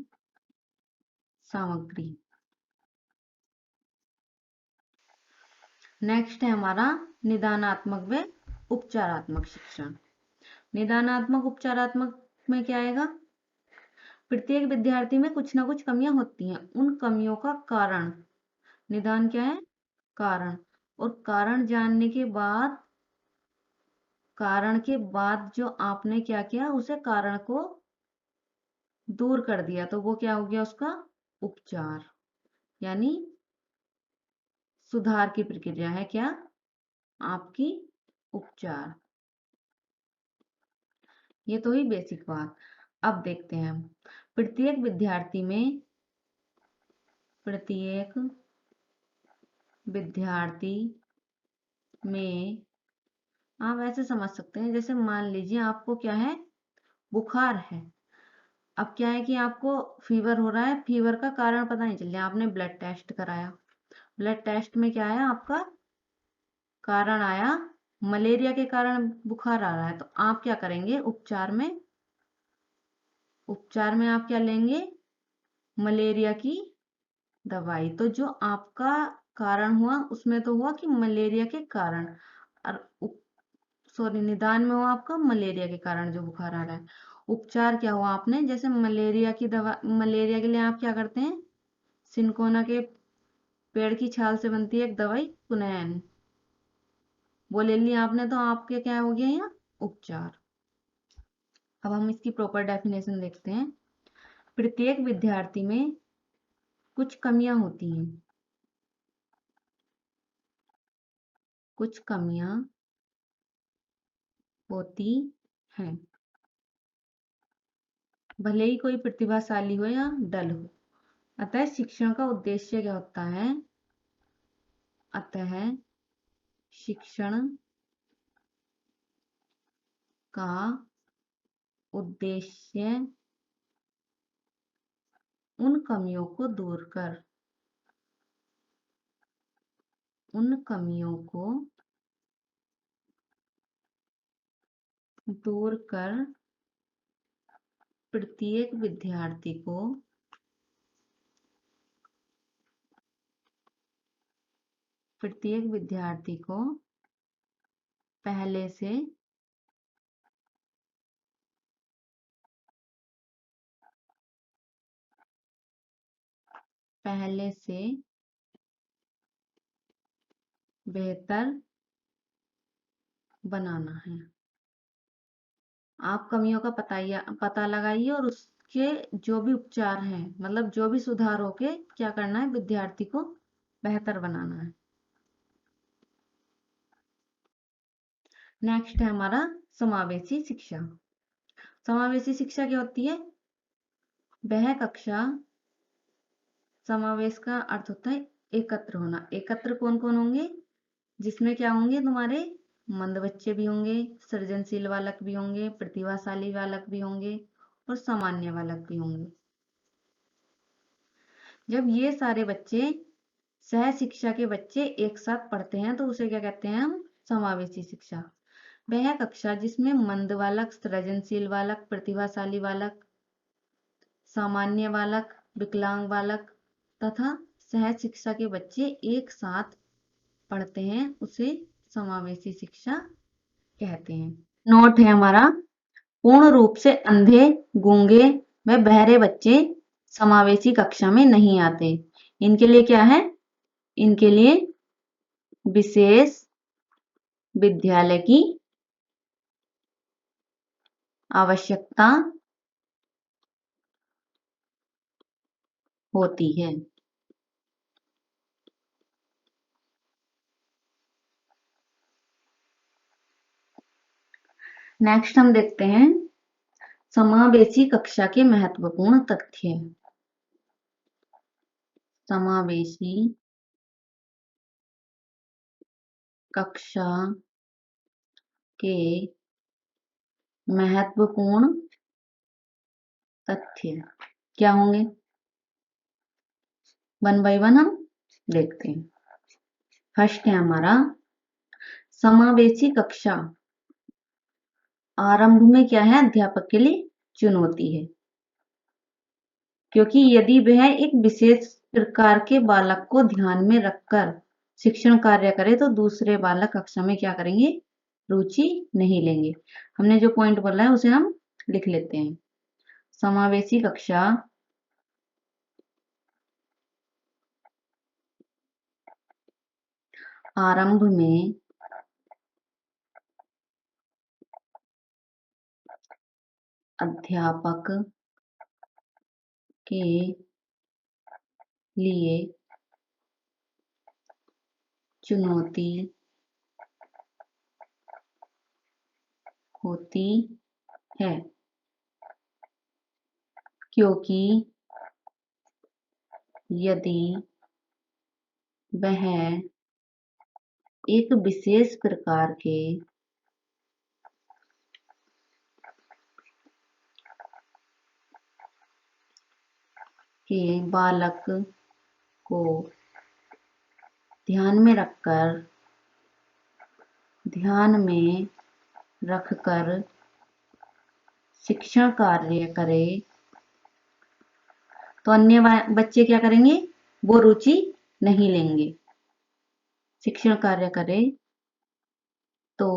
सामग्री। नेक्स्ट है हमारा निदानात्मक व उपचारात्मक शिक्षण। निदानात्मक उपचारात्मक में क्या आएगा, प्रत्येक विद्यार्थी में कुछ ना कुछ कमियां होती हैं, उन कमियों का कारण, निदान क्या है, कारण, और कारण जानने के बाद, कारण के बाद जो आपने क्या किया, उसे कारण को दूर कर दिया, तो वो क्या हो गया उसका उपचार, यानी सुधार की प्रक्रिया है क्या आपकी उपचार। ये तो ही बेसिक बात। अब देखते हैं हम, प्रत्येक विद्यार्थी में, प्रत्येक विद्यार्थी में, आप ऐसे समझ सकते हैं, जैसे मान लीजिए आपको क्या है, बुखार है। अब क्या है कि आपको फीवर हो रहा है, फीवर का कारण पता नहीं चल रहा, आपने ब्लड टेस्ट कराया, ब्लड टेस्ट में क्या आया आपका कारण आया मलेरिया के कारण बुखार आ रहा है। तो आप क्या करेंगे उपचार में, उपचार में आप क्या लेंगे, मलेरिया की दवाई। तो जो आपका कारण हुआ उसमें तो हुआ कि मलेरिया के कारण, और सॉरी निदान में हुआ आपका मलेरिया के कारण जो बुखार आ रहा है। उपचार क्या हुआ, आपने जैसे मलेरिया की दवा, मलेरिया के लिए आप क्या करते हैं, सिनकोना के पेड़ की छाल से बनती है एक दवाई कुनैन, वो ले ली आपने, तो आपके क्या हो गया यहाँ उपचार। अब हम इसकी प्रॉपर डेफिनेशन देखते हैं। प्रत्येक विद्यार्थी में कुछ कमियां होती हैं, कुछ कमियां होती हैं, भले ही कोई प्रतिभाशाली हो या डल हो, अतः शिक्षण का उद्देश्य क्या होता है? अतः शिक्षण का उद्देश्य उन कमियों को दूर कर प्रत्येक विद्यार्थी को पहले से बेहतर बनाना है। आप कमियों का पता लगाइए और उसके जो भी उपचार हैं, मतलब जो भी सुधार होके क्या करना है, विद्यार्थी को बेहतर बनाना है। नेक्स्ट है हमारा समावेशी शिक्षा। समावेशी शिक्षा क्या होती है? वह कक्षा, समावेश का अर्थ होता है एकत्र होना। एकत्र कौन कौन होंगे? जिसमें क्या होंगे? तुम्हारे मंद बच्चे भी होंगे, सृजनशील बालक भी होंगे, प्रतिभाशाली बालक भी होंगे और सामान्य बालक भी होंगे। जब ये सारे बच्चे, सह शिक्षा के बच्चे एक साथ पढ़ते हैं तो उसे क्या कहते हैं हम? समावेशी शिक्षा। वह कक्षा जिसमें मंद बालक, सृजनशील बालक, प्रतिभाशाली बालक, सामान्य बालक, विकलांग बालक तथा सह शिक्षा के बच्चे एक साथ पढ़ते हैं उसे समावेशी शिक्षा कहते हैं। नोट है हमारा, पूर्ण रूप से अंधे, गूंगे व बहरे बच्चे समावेशी कक्षा में नहीं आते। इनके लिए क्या है? इनके लिए विशेष विद्यालय की आवश्यकता होती है। नेक्स्ट हम देखते हैं समावेशी कक्षा के महत्वपूर्ण तथ्य। समावेशी कक्षा के महत्वपूर्ण तथ्य क्या होंगे? वन बाय वन हम देखते हैं। फर्स्ट है हमारा, समावेशी कक्षा आरंभ में क्या है? अध्यापक के लिए चुनौती है, क्योंकि यदि वह एक विशेष प्रकार के बालक को ध्यान में रखकर शिक्षण कार्य करे तो दूसरे बालक कक्षा में क्या करेंगे? रुचि नहीं लेंगे। हमने जो पॉइंट बोला है उसे हम लिख लेते हैं। समावेशी कक्षा आरंभ में अध्यापक के लिए चुनौती होती है, क्योंकि यदि वह एक विशेष प्रकार के बालक को ध्यान में रखकर शिक्षण कार्य करे तो अन्य बच्चे क्या करेंगे? वो रुचि नहीं लेंगे। शिक्षण कार्य करे तो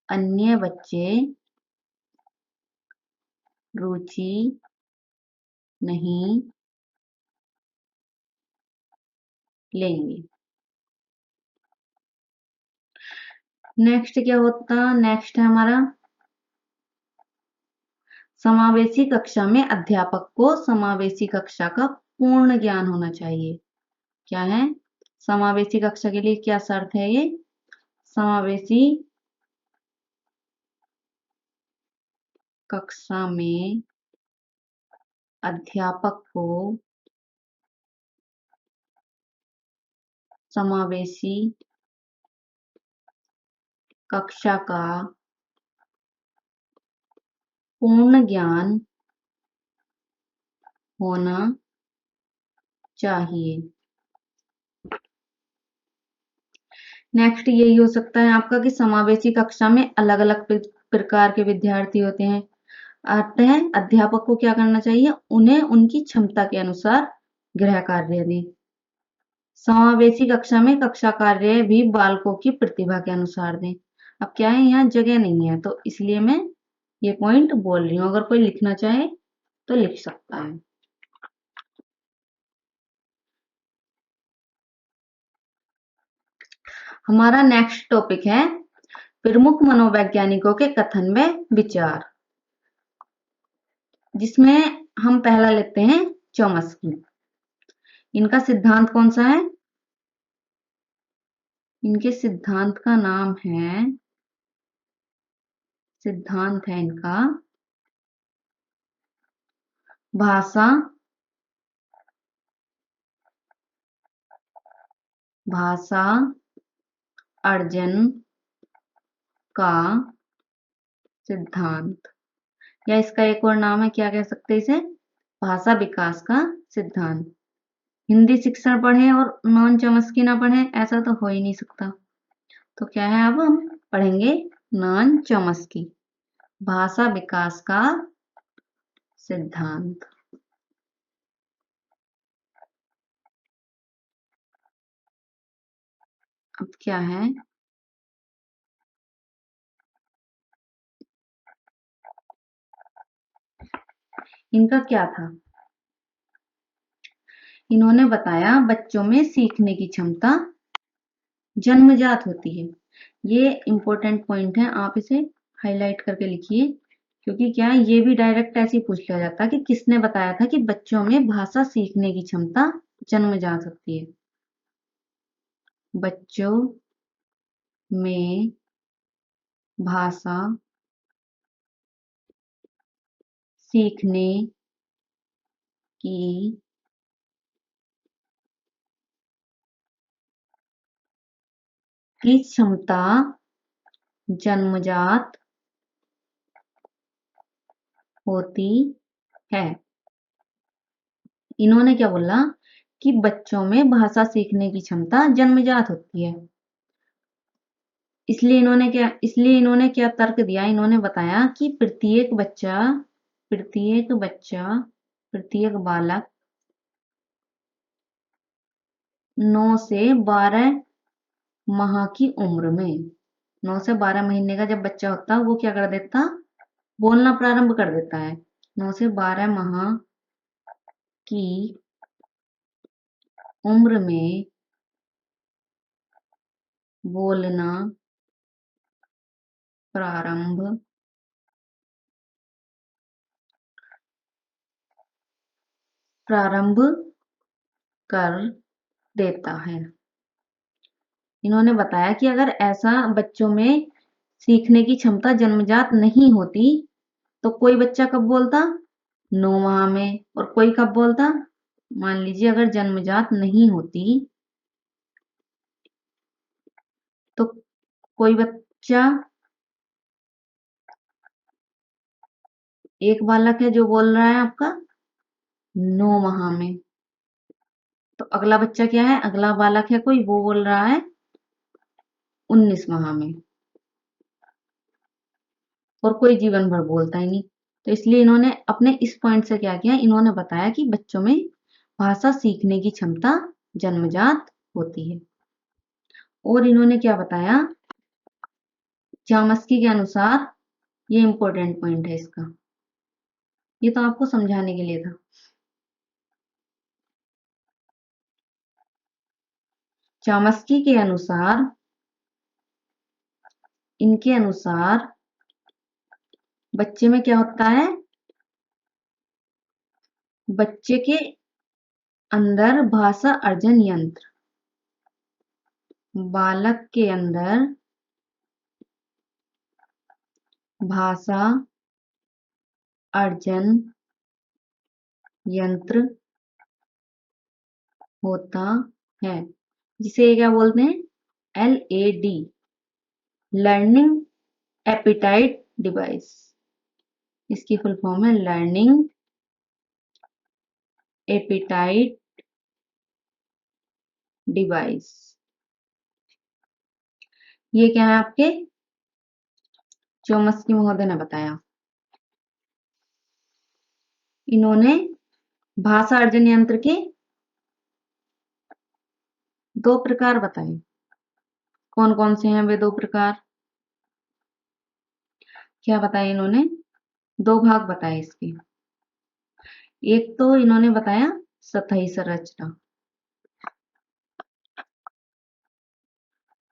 अन्य बच्चे रुचि नहीं लेंगे। नेक्स्ट क्या होता? नेक्स्ट है हमारा, समावेशी कक्षा में अध्यापक को समावेशी कक्षा का पूर्ण ज्ञान होना चाहिए। क्या है? समावेशी कक्षा के लिए क्या शर्त है? ये समावेशी कक्षा में अध्यापक को समावेशी कक्षा का पूर्ण ज्ञान होना चाहिए। नेक्स्ट यही हो सकता है आपका कि समावेशी कक्षा में अलग अलग प्रकार के विद्यार्थी होते हैं। अर्थ है अध्यापक को क्या करना चाहिए, उन्हें उनकी क्षमता के अनुसार गृह कार्य दें। समावेशी कक्षा में कक्षा कार्य भी बालकों की प्रतिभा के अनुसार दें। अब क्या है, यहाँ जगह नहीं है तो इसलिए मैं ये पॉइंट बोल रही हूँ। अगर कोई लिखना चाहे तो लिख सकता है। हमारा नेक्स्ट टॉपिक है प्रमुख मनोवैज्ञानिकों के कथन में विचार, जिसमें हम पहला लेते हैं चॉम्स्की। इनका सिद्धांत कौन सा है? इनके सिद्धांत का नाम है, सिद्धांत है इनका भाषा अर्जन का सिद्धांत, या इसका एक और नाम है, क्या कह सकते हैं इसे, भाषा विकास का सिद्धांत। हिंदी शिक्षण पढ़े और नॉन चॉम्स्की ना पढ़े, ऐसा तो हो ही नहीं सकता। तो क्या है, अब हम पढ़ेंगे नॉन चॉम्स्की, भाषा विकास का सिद्धांत। अब क्या है, इनका क्या था, इन्होंने बताया बच्चों में सीखने की क्षमता जन्मजात होती है। ये इंपॉर्टेंट पॉइंट है, आप इसे हाईलाइट करके लिखिए, क्योंकि क्या है, ये भी डायरेक्ट ऐसे ही पूछ लिया जाता कि किसने बताया था कि बच्चों में भाषा सीखने की क्षमता जन्मजात होती है। बच्चों में भाषा सीखने की क्षमता जन्मजात होती है। इन्होंने क्या बोला कि बच्चों में भाषा सीखने की क्षमता जन्मजात होती है। इसलिए इन्होंने क्या तर्क दिया, इन्होंने बताया कि प्रत्येक बालक 9 से 12 माह की उम्र में, 9 से 12 महीने का जब बच्चा होता है वो क्या कर देता, बोलना प्रारंभ कर देता है। 9 से 12 माह की उम्र में बोलना प्रारंभ कर देता है। इन्होंने बताया कि अगर ऐसा बच्चों में सीखने की क्षमता जन्मजात नहीं होती तो कोई बच्चा कब बोलता, 9 माह में, और कोई कब बोलता, मान लीजिए अगर जन्मजात नहीं होती तो कोई बच्चा, एक बालक है जो बोल रहा है आपका 9 माह में, तो अगला बच्चा क्या है, अगला बालक है कोई, वो बोल रहा है 19 माह में, और कोई जीवन भर बोलता ही नहीं। तो इसलिए इन्होंने अपने इस पॉइंट से क्या किया, इन्होंने बताया कि बच्चों में भाषा सीखने की क्षमता जन्मजात होती है। और इन्होंने क्या बताया, चॉम्स्की के अनुसार, ये इंपॉर्टेंट पॉइंट है इसका, ये तो आपको समझाने के लिए था। चॉम्स्की के अनुसार, इनके अनुसार बच्चे में क्या होता है, बच्चे के अंदर भाषा अर्जन यंत्र, बालक के अंदर भाषा अर्जन यंत्र होता है, जिसे क्या बोलते हैं, LAD, लर्निंग एपिटाइट डिवाइस। इसकी फुल फॉर्म है लर्निंग एपिटाइट डिवाइस। ये क्या है आपके चोम्स्की महोदय ने बताया। इन्होंने भाषा अर्जन यंत्र के 2 प्रकार बताए। कौन कौन से हैं वे 2 प्रकार? क्या बताया इन्होंने? 2 भाग बताए इसके। एक तो इन्होंने बताया सतही संरचना,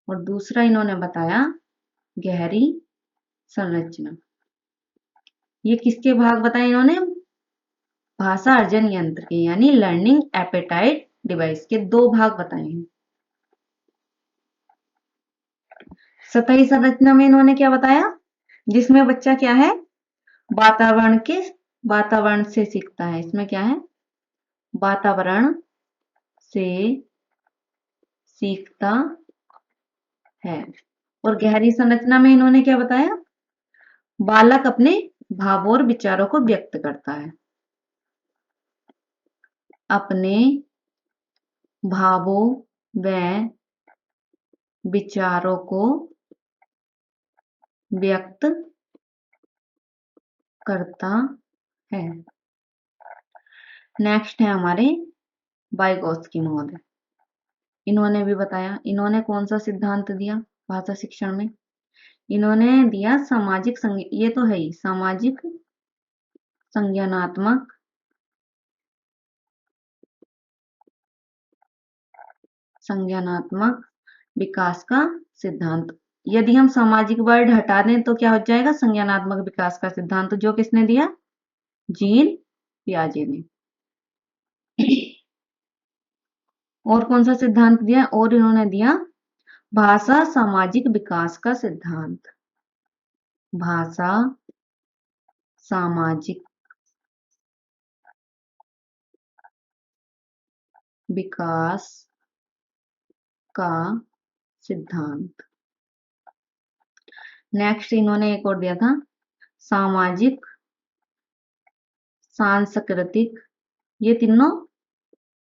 और दूसरा इन्होंने बताया गहरी संरचना। ये किसके भाग बताए इन्होंने? भाषा अर्जन यंत्र के, यानी लर्निंग एपेटाइट डिवाइस के 2 भाग बताए हैं। सतही संरचना में इन्होंने क्या बताया? जिसमें बच्चा क्या है, वातावरण से सीखता है। इसमें क्या है, वातावरण से सीखता है। और गहरी संरचना में इन्होंने क्या बताया? बालक अपने भावों और विचारों को व्यक्त करता है। अपने भावों व विचारों को व्यक्त करता है। नेक्स्ट है हमारे वाइगोत्स्की महोदय। इन्होंने भी बताया। इन्होंने कौन सा सिद्धांत दिया भाषा शिक्षण में? इन्होंने दिया सामाजिक ये तो है ही, सामाजिक संज्ञानात्मक विकास का सिद्धांत। यदि हम सामाजिक वर्ड हटा दें तो क्या हो जाएगा? संज्ञानात्मक विकास का सिद्धांत, जो किसने दिया? जीन पियाजे ने। और कौन सा सिद्धांत दिया? और इन्होंने दिया भाषा सामाजिक विकास का सिद्धांत। भाषा सामाजिक विकास का सिद्धांत। नेक्स्ट इन्होंने एक और दिया था, सामाजिक सांस्कृतिक। ये तीनों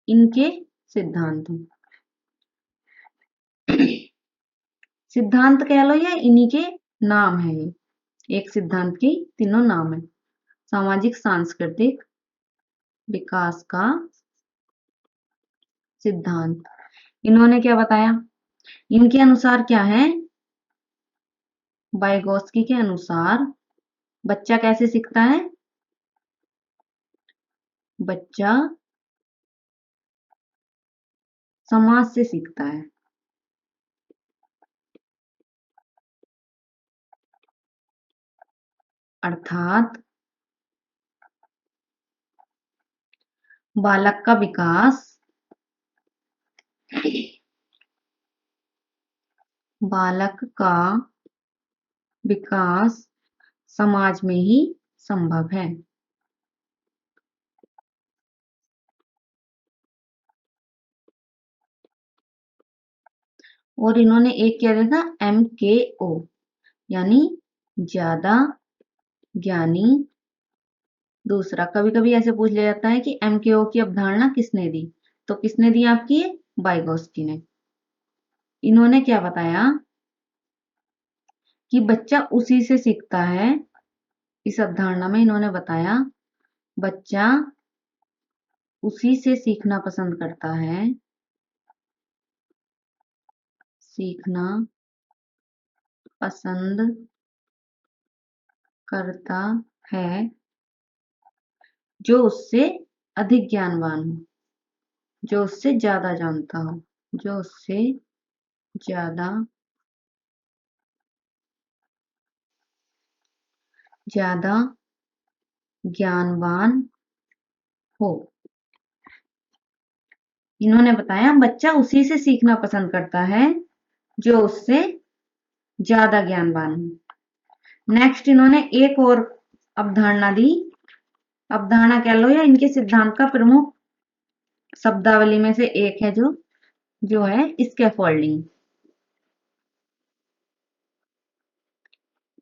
इनके सिद्धांत हैं। सिद्धांत कह लो या इन्हीं के नाम है। ये एक सिद्धांत की तीनों नाम है। सामाजिक सांस्कृतिक विकास का सिद्धांत। इन्होंने क्या बताया? इनके अनुसार क्या है, वाइगोत्स्की के अनुसार बच्चा कैसे सीखता है? बच्चा समाज से सीखता है। अर्थात बालक का विकास समाज में ही संभव है। और इन्होंने एक क्या दिया था, MKO, यानी ज्यादा ज्ञानी दूसरा। कभी कभी ऐसे पूछ लिया जाता है कि MKO की अवधारणा किसने दी? तो किसने दी आपकी? वाइगोत्स्की ने। इन्होंने क्या बताया कि बच्चा उसी से सीखता है। इस अवधारणा में इन्होंने बताया बच्चा उसी से सीखना पसंद करता है, सीखना पसंद करता है जो उससे अधिक ज्ञानवान हो, जो उससे ज्यादा जानता हो, जो उससे ज्यादा ज्ञानवान हो। इन्होंने बताया बच्चा उसी से सीखना पसंद करता है जो उससे ज्यादा ज्ञानवान हो। नेक्स्ट इन्होंने एक और अवधारणा दी, अवधारणा कह लो या इनके सिद्धांत का प्रमुख शब्दावली में से एक है जो जो है स्कैफोल्डिंग।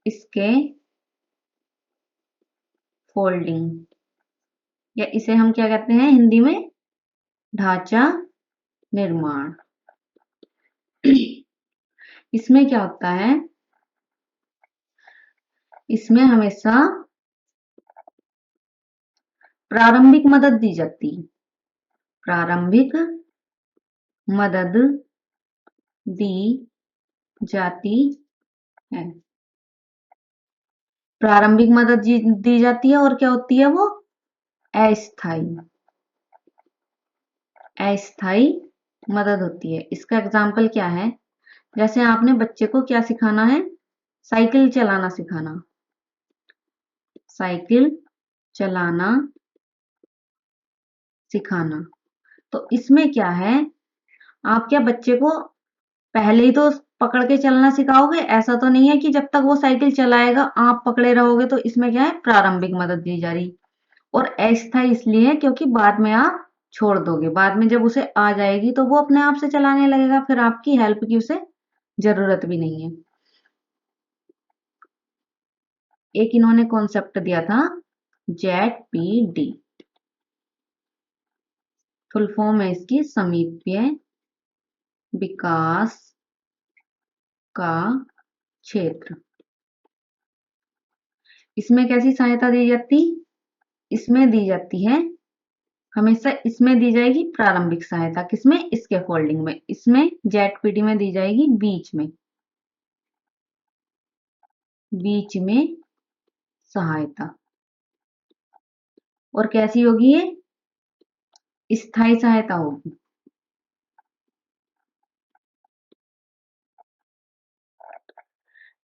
इसके फोल्डिंग, या इसे हम क्या कहते हैं हिंदी में, ढांचा निर्माण। इसमें क्या होता है, इसमें हमेशा प्रारंभिक मदद दी जाती है, प्रारंभिक मदद दी जाती है, प्रारंभिक मदद दी जाती है। और क्या होती है वो, अस्थाई, अस्थाई मदद होती है। इसका एग्जाम्पल क्या है, जैसे आपने बच्चे को क्या सिखाना है, साइकिल चलाना सिखाना, साइकिल चलाना सिखाना। तो इसमें क्या है, आप क्या बच्चे को पहले ही तो पकड़ के चलना सिखाओगे, ऐसा तो नहीं है कि जब तक वो साइकिल चलाएगा आप पकड़े रहोगे। तो इसमें क्या है, प्रारंभिक मदद दी जा रही। और अस्थायी इसलिए है क्योंकि बाद में आप छोड़ दोगे, बाद में जब उसे आ जाएगी तो वो अपने आप से चलाने लगेगा, फिर आपकी हेल्प की उसे जरूरत भी नहीं है। एक इन्होंने कॉन्सेप्ट दिया था ZPD, फुल फॉर्म है इसकी समीप्य विकास का क्षेत्र। इसमें कैसी सहायता दी जाती, इसमें दी जाती है, हमेशा इसमें दी जाएगी प्रारंभिक सहायता, किसमें, स्कैफोल्डिंग में। इसमें ZPD में दी जाएगी बीच में, बीच में सहायता। और कैसी होगी ये, स्थायी सहायता होगी।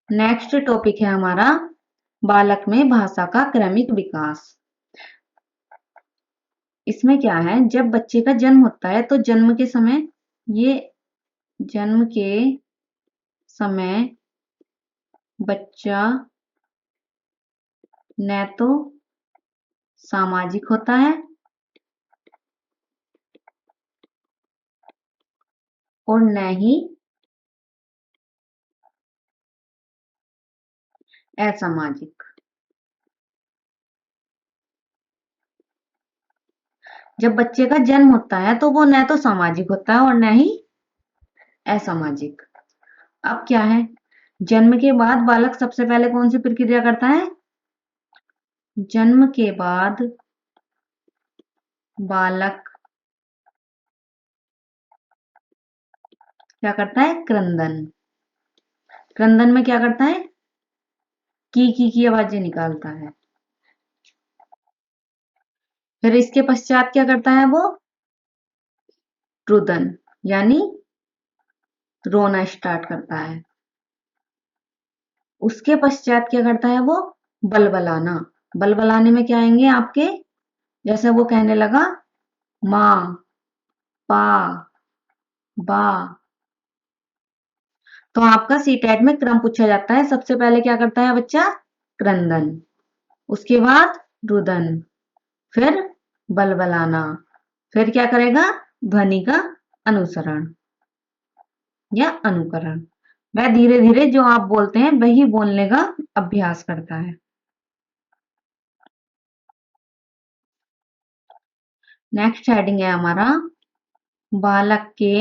नेक्स्ट टॉपिक है हमारा बालक में भाषा का क्रमिक विकास। इसमें क्या है, जब बच्चे का जन्म होता है तो जन्म के समय, ये जन्म के समय बच्चा न तो सामाजिक होता है और न ही असामाजिक। जब बच्चे का जन्म होता है तो वो न तो सामाजिक होता है और न ही असामाजिक। अब क्या है, जन्म के बाद बालक सबसे पहले कौन सी प्रक्रिया करता है, जन्म के बाद बालक क्या करता है, क्रंदन। क्रंदन में क्या करता है, की आवाजें निकालता है। फिर इसके पश्चात क्या करता है वो, रुदन, यानी रोना स्टार्ट करता है। उसके पश्चात क्या करता है वो, बलबलाना। बलबलाने में क्या आएंगे आपके, जैसे वो कहने लगा माँ, पा, बा। तो आपका सीटेट में क्रम पूछा जाता है, सबसे पहले क्या करता है बच्चा, क्रंदन, उसके बाद रुदन, फिर बलबलाना, फिर क्या करेगा, ध्वनि का अनुसरण या अनुकरण। वह धीरे धीरे जो आप बोलते हैं वही बोलने का अभ्यास करता है। नेक्स्ट हेडिंग है हमारा बालक के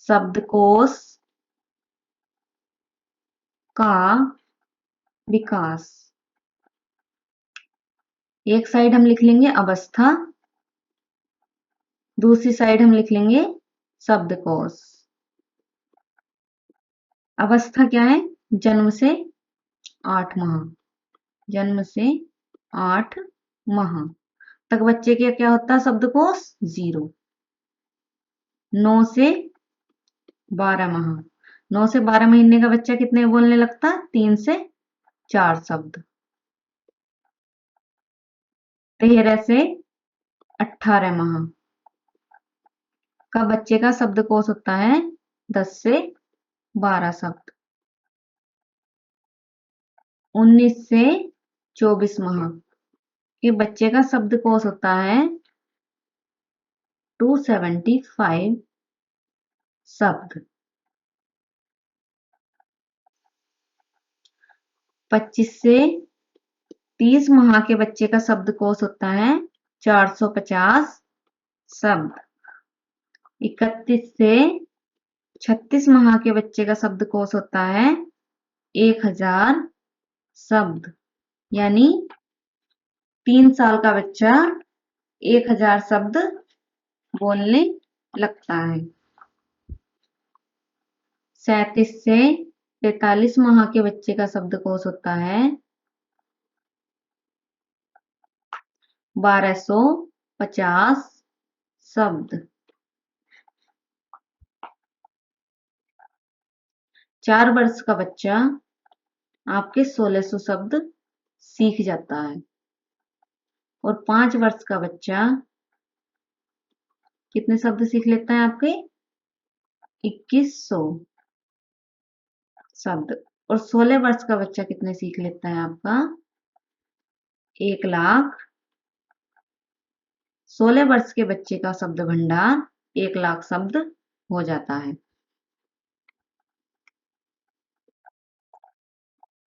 शब्दकोश का विकास। एक साइड हम लिख लेंगे अवस्था, दूसरी साइड हम लिख लेंगे शब्दकोश। अवस्था क्या है, जन्म से 8 माह, जन्म से 8 माह तक बच्चे के क्या होता है, शब्दकोश 0। 9 से 12 माह, 9 से 12 महीने का बच्चा कितने बोलने लगता है, 3 से 4 शब्द। 13 से 18 माह का बच्चे का शब्दकोश होता है 10 से 12 शब्द। 19 से 24 माह के बच्चे का शब्दकोश होता है 275 शब्द। 25 से 30 माह के बच्चे का शब्दकोश होता है 450 शब्द। 31 से 36 माह के बच्चे का शब्दकोश होता है 1000 शब्द। यानी 3 साल का बच्चा 1000 शब्द बोलने लगता है। 37 से 43 माह के बच्चे का शब्दकोश होता है 1250 शब्द। 4 वर्ष का बच्चा आपके 1600 शब्द सीख जाता है और 5 वर्ष का बच्चा कितने शब्द सीख लेता है आपके 2100 शब्द। और 16 वर्ष का बच्चा कितने सीख लेता है आपका 1 लाख। 16 वर्ष के बच्चे का शब्द भंडार 1 लाख शब्द हो जाता है।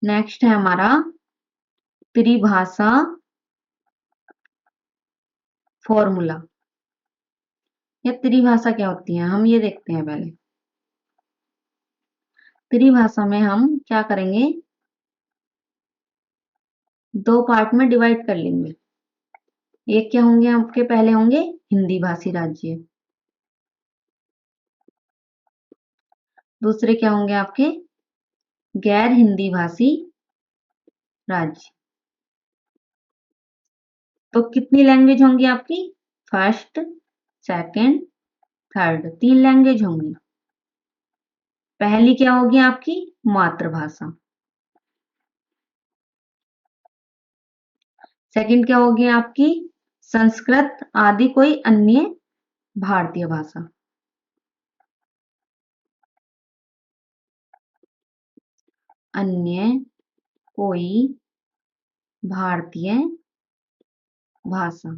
नेक्स्ट है हमारा त्रिभाषा फॉर्मूला। या त्रिभाषा क्या होती है हम ये देखते हैं पहले। त्रिभाषा में हम क्या करेंगे, 2 पार्ट में डिवाइड कर लेंगे। एक क्या होंगे आपके, पहले होंगे हिंदी भाषी राज्य, दूसरे क्या होंगे आपके गैर हिंदी भाषी राज्य। तो कितनी लैंग्वेज होंगी आपकी, फर्स्ट, सेकंड, थर्ड, 3 लैंग्वेज होंगी। पहली क्या होगी आपकी मातृभाषा, सेकंड क्या होगी आपकी संस्कृत आदि कोई अन्य भारतीय भाषा, अन्य कोई भारतीय भाषा।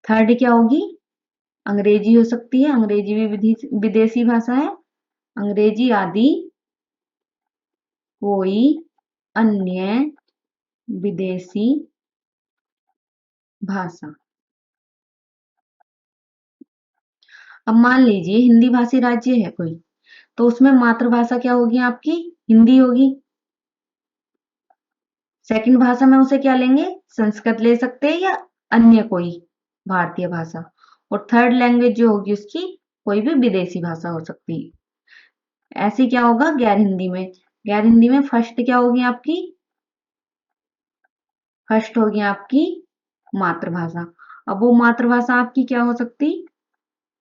थर्ड क्या होगी, अंग्रेजी हो सकती है, अंग्रेजी भी विदेशी भाषा है, अंग्रेजी आदि कोई अन्य विदेशी भाषा। अब मान लीजिए हिंदी भाषी राज्य है कोई, तो उसमें मातृभाषा क्या होगी आपकी हिंदी होगी। सेकंड भाषा में उसे क्या लेंगे, संस्कृत ले सकते हैं या अन्य कोई भारतीय भाषा। और थर्ड लैंग्वेज जो होगी उसकी कोई भी विदेशी भाषा हो सकती है। ऐसी क्या होगा गैर हिंदी में, गैर हिंदी में फर्स्ट क्या होगी आपकी, फर्स्ट होगी आपकी मातृभाषा। अब वो मातृभाषा आपकी क्या हो सकती,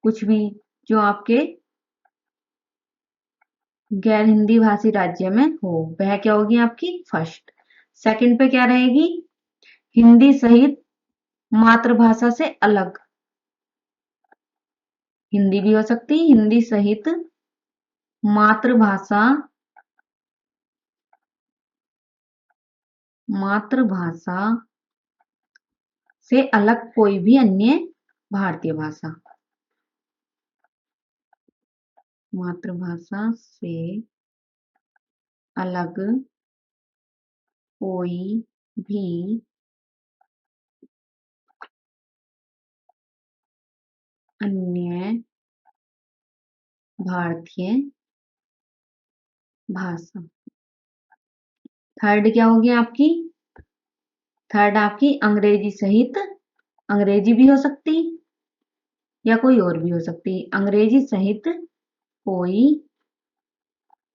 कुछ भी जो आपके गैर हिंदी भाषी राज्य में हो, वह क्या होगी आपकी फर्स्ट। सेकंड पे क्या रहेगी, हिंदी सहित मातृभाषा से अलग, हिंदी भी हो सकती, हिंदी सहित मातृभाषा, मातृभाषा से अलग कोई भी अन्य भारतीय भाषा, मातृभाषा से अलग कोई भी अन्य भारतीय भाषा। थर्ड क्या होगी आपकी, थर्ड आपकी अंग्रेजी सहित, अंग्रेजी भी हो सकती या कोई और भी हो सकती, अंग्रेजी सहित कोई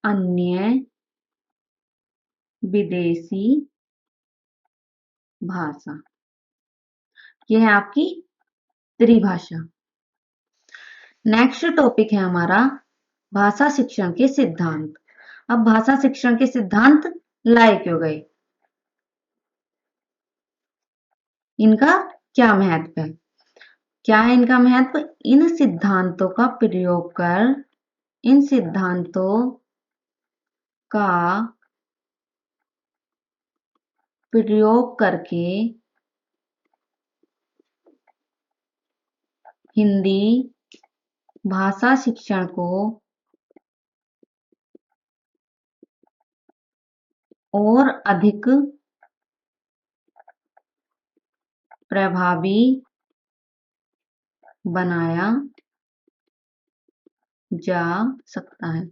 अन्य विदेशी भाषा। यह है आपकी त्रिभाषा। नेक्स्ट टॉपिक है हमारा भाषा शिक्षण के सिद्धांत। अब भाषा शिक्षण के सिद्धांत लाए क्यों गए, इनका क्या महत्व है, क्या है इनका महत्व, इन सिद्धांतों का प्रयोग कर, इन सिद्धांतों का प्रयोग करके हिंदी भाषा शिक्षण को और अधिक प्रभावी बनाया जा सकता है।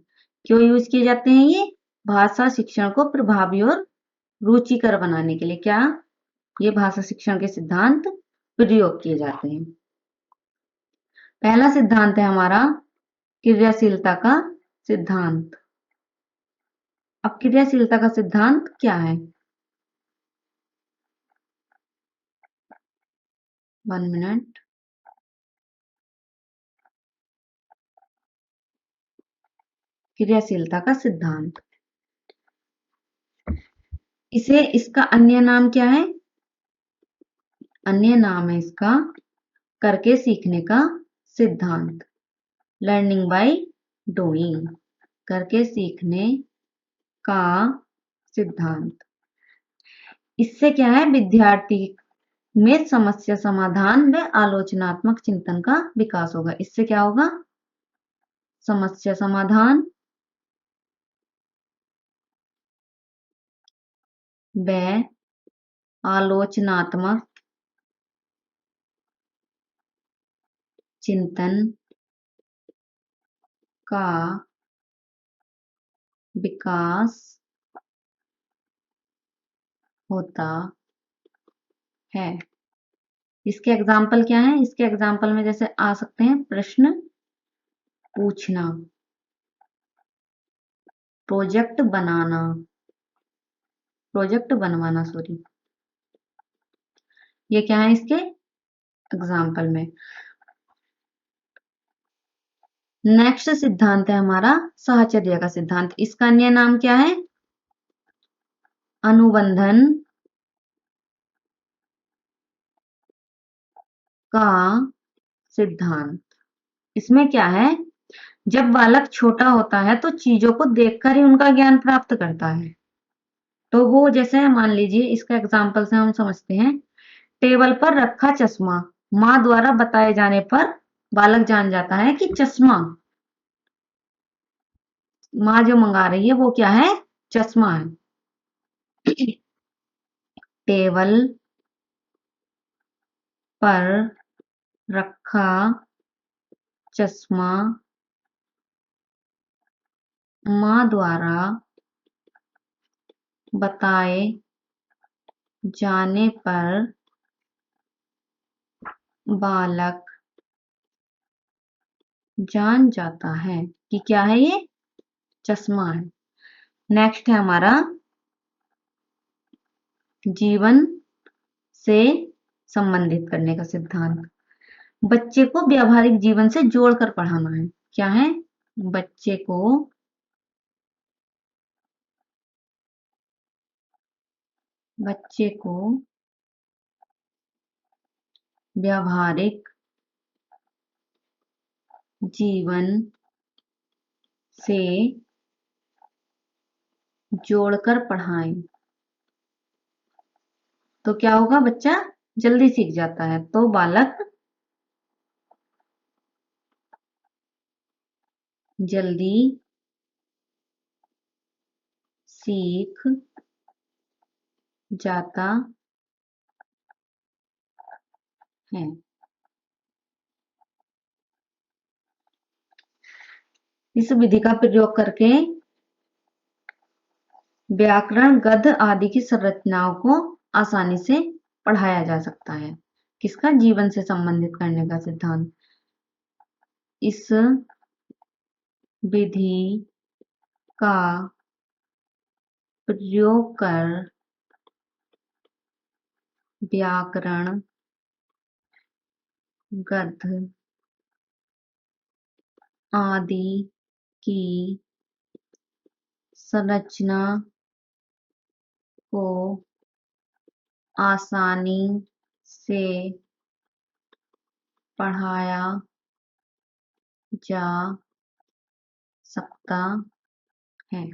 क्यों यूज किए जाते हैं ये? भाषा शिक्षण को प्रभावी और रुचिकर बनाने के लिए क्या ये भाषा शिक्षण के सिद्धांत प्रयोग किए जाते हैं। पहला सिद्धांत है हमारा क्रियाशीलता का सिद्धांत। अब क्रियाशीलता का सिद्धांत क्या है? 1 मिनट। क्रियाशीलता का सिद्धांत, इसका अन्य नाम क्या है? अन्य नाम है इसका करके सीखने का सिद्धांत, लर्निंग बाय डूइंग, करके सीखने का सिद्धांत। इससे क्या है? विद्यार्थी में समस्या समाधान व आलोचनात्मक चिंतन का विकास होगा। इससे क्या होगा? समस्या समाधान व आलोचनात्मक चिंतन का विकास होता है। इसके एग्जाम्पल क्या है? इसके एग्जाम्पल में जैसे आ सकते हैं प्रश्न पूछना, प्रोजेक्ट बनवाना सॉरी, ये क्या है इसके एग्जाम्पल में। नेक्स्ट सिद्धांत है हमारा साहचर्य का सिद्धांत। इसका अन्य नाम क्या है? अनुबंधन का सिद्धांत। इसमें क्या है? जब बालक छोटा होता है तो चीजों को देखकर ही उनका ज्ञान प्राप्त करता है। तो वो जैसे मान लीजिए इसका एग्जाम्पल से हम समझते हैं, टेबल पर रखा चश्मा माँ द्वारा बताए जाने पर बालक जान जाता है कि चश्मा, माँ जो मंगा रही है वो क्या है? चश्मा है। टेबल पर रखा चश्मा माँ द्वारा बताए जाने पर बालक जान जाता है कि क्या है? ये चश्मा है। नेक्स्ट है हमारा जीवन से संबंधित करने का सिद्धांत। बच्चे को व्यावहारिक जीवन से जोड़कर पढ़ाना है। क्या है? बच्चे को व्यावहारिक जीवन से जोड़कर पढ़ाएं तो क्या होगा? बच्चा जल्दी सीख जाता है। तो बालक जल्दी सीख जाता है। इस विधि का प्रयोग करके व्याकरण, गद्य आदि की संरचनाओं को आसानी से पढ़ाया जा सकता है। किसका? जीवन से संबंधित करने का सिद्धांत। इस विधि का प्रयोग कर व्याकरण, गद्य आदि की संरचना को आसानी से पढ़ाया जा सकता है।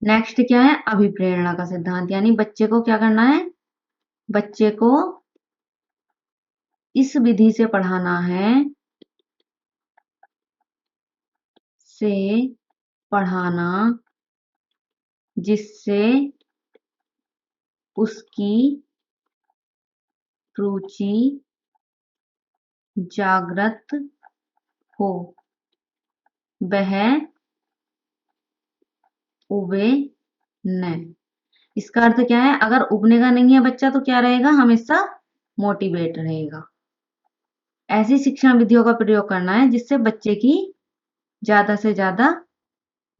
नेक्स्ट क्या है? अभिप्रेरणा का सिद्धांत। यानी बच्चे को क्या करना है? बच्चे को इस विधि से पढ़ाना है, से पढ़ाना जिससे उसकी रुचि जागृत हो, वह उबे न। इसका अर्थ क्या है? अगर उबनेगा नहीं है बच्चा तो क्या रहेगा? हमेशा मोटिवेट रहेगा। ऐसी शिक्षण विधियों का प्रयोग करना है जिससे बच्चे की ज्यादा से ज्यादा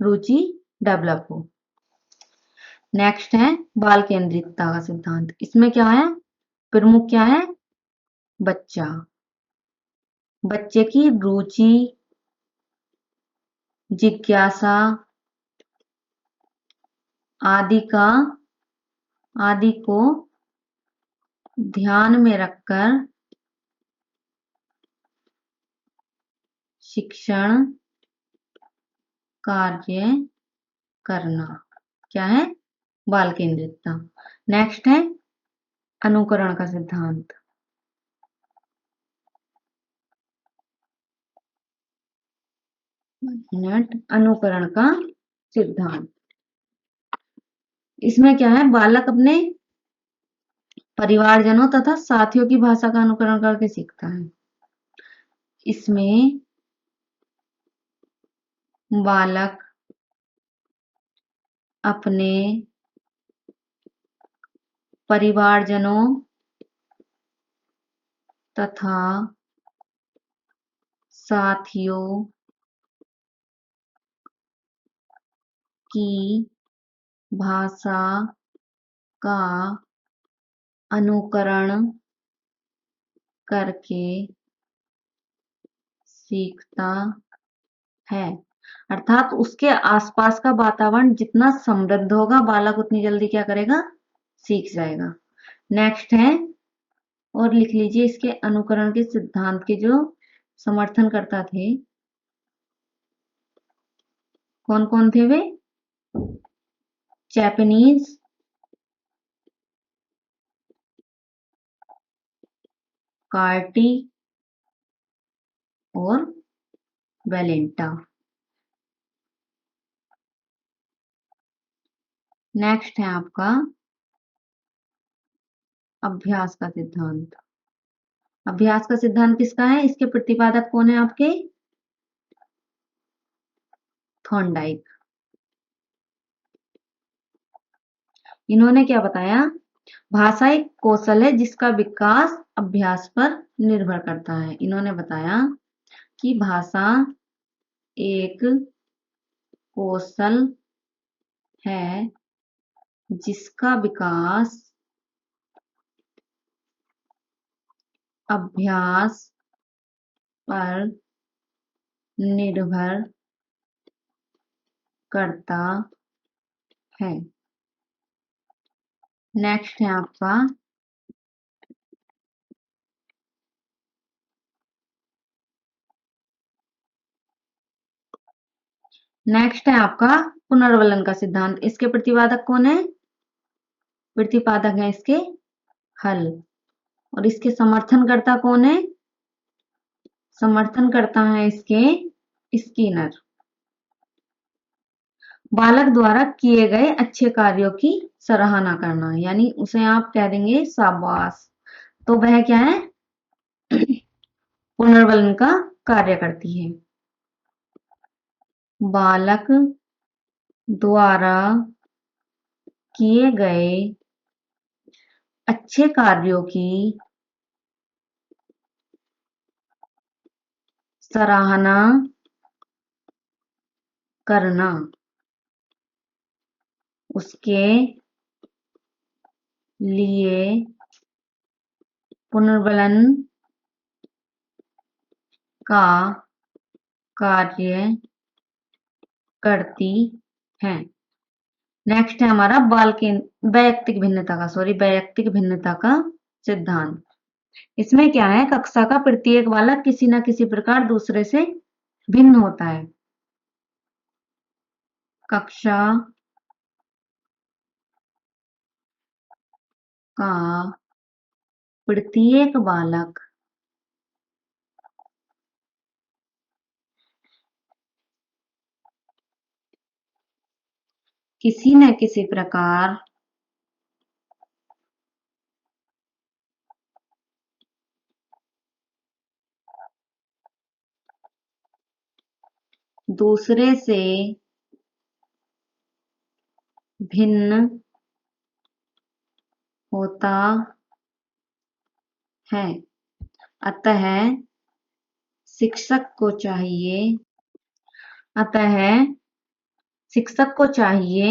रुचि डेवलप हो। नेक्स्ट है बाल केंद्रितता का सिद्धांत। इसमें क्या है? प्रमुख क्या है? बच्चा। बच्चे की रुचि, जिज्ञासा आदि को ध्यान में रखकर शिक्षण कार्य करना क्या है? बाल केंद्रितता। नेक्स्ट है अनुकरण का सिद्धांत। अनुकरण का सिद्धांत। इसमें क्या है? बालक अपने परिवारजनों तथा साथियों की भाषा का अनुकरण करके सीखता है। इसमें बालक अपने परिवारजनों तथा साथियों की भाषा का अनुकरण करके सीखता है। अर्थात उसके आसपास का वातावरण जितना समृद्ध होगा बालक उतनी जल्दी क्या करेगा? सीख जाएगा। नेक्स्ट है, और लिख लीजिए इसके अनुकरण के सिद्धांत के जो समर्थन करता थे, कौन कौन थे वे? जापानीज, कार्टी और वेलेंटा। नेक्स्ट है आपका अभ्यास का सिद्धांत। अभ्यास का सिद्धांत किसका है? इसके प्रतिपादक कौन है आपके? थॉर्नडाइक। इन्होंने क्या बताया? भाषा एक कौशल है जिसका विकास अभ्यास पर निर्भर करता है। इन्होंने बताया कि भाषा एक कौशल है जिसका विकास अभ्यास पर निर्भर करता है। नेक्स्ट है आपका पुनर्वलन का सिद्धांत। इसके प्रतिपादक कौन है? प्रतिपादक है इसके हल। और इसके समर्थनकर्ता कौन है? समर्थनकर्ता है इसके स्किनर। बालक द्वारा किए गए अच्छे कार्यों की सराहना करना, यानी उसे आप कह देंगे शाबाश, तो वह क्या है? पुनर्वलन का कार्य करती है। बालक द्वारा किए गए अच्छे कार्यों की सराहना करना उसके लिए पुनर्वलन का कार्य करती है। नेक्स्ट है हमारा वैयक्तिक भिन्नता का सिद्धांत। इसमें क्या है? कक्षा का प्रत्येक बालक किसी न किसी प्रकार दूसरे से भिन्न होता है। कक्षा का प्रत्येक बालक किसी न किसी प्रकार दूसरे से भिन्न होता है। अतः शिक्षक को चाहिए अतः शिक्षक को चाहिए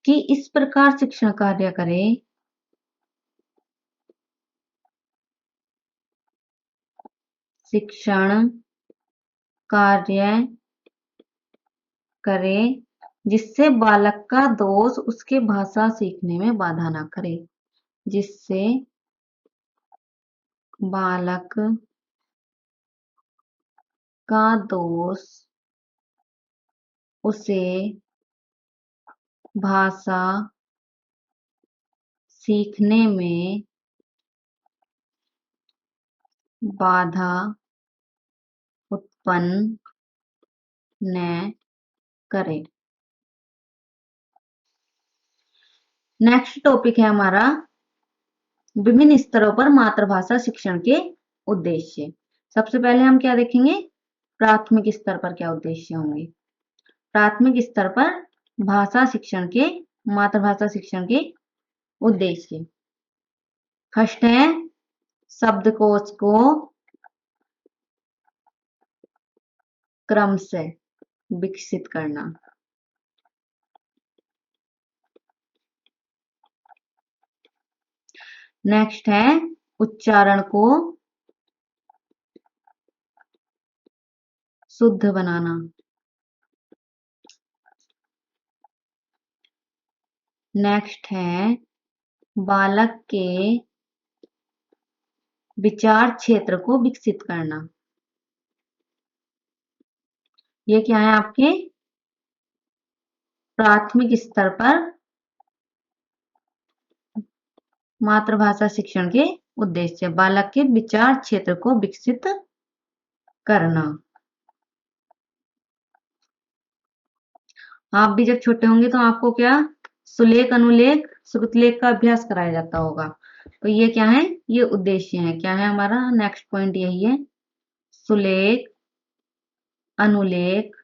कि इस प्रकार शिक्षण कार्य करे शिक्षण कार्य करे जिससे बालक का दोष उसके भाषा सीखने में बाधा ना करे, जिससे बालक का दोष उसे भाषा सीखने में बाधा उत्पन्न न करे। नेक्स्ट टॉपिक है हमारा विभिन्न स्तरों पर मातृभाषा शिक्षण के उद्देश्य। सबसे पहले हम क्या देखेंगे, प्राथमिक स्तर पर क्या उद्देश्य होंगे। प्राथमिक स्तर पर भाषा शिक्षण के मातृभाषा शिक्षण के उद्देश्य। फर्स्ट है शब्दकोश को क्रम से विकसित करना। नेक्स्ट है उच्चारण को शुद्ध बनाना। नेक्स्ट है बालक के विचार क्षेत्र को विकसित करना। ये क्या है आपके प्राथमिक स्तर पर मातृभाषा शिक्षण के उद्देश्य, बालक के विचार क्षेत्र को विकसित करना। आप भी जब छोटे होंगे तो आपको क्या सुलेख अनुलेख श्रुतलेख का अभ्यास कराया जाता होगा। तो ये क्या है, ये उद्देश्य है। क्या है हमारा नेक्स्ट पॉइंट, यही है सुलेख अनुलेख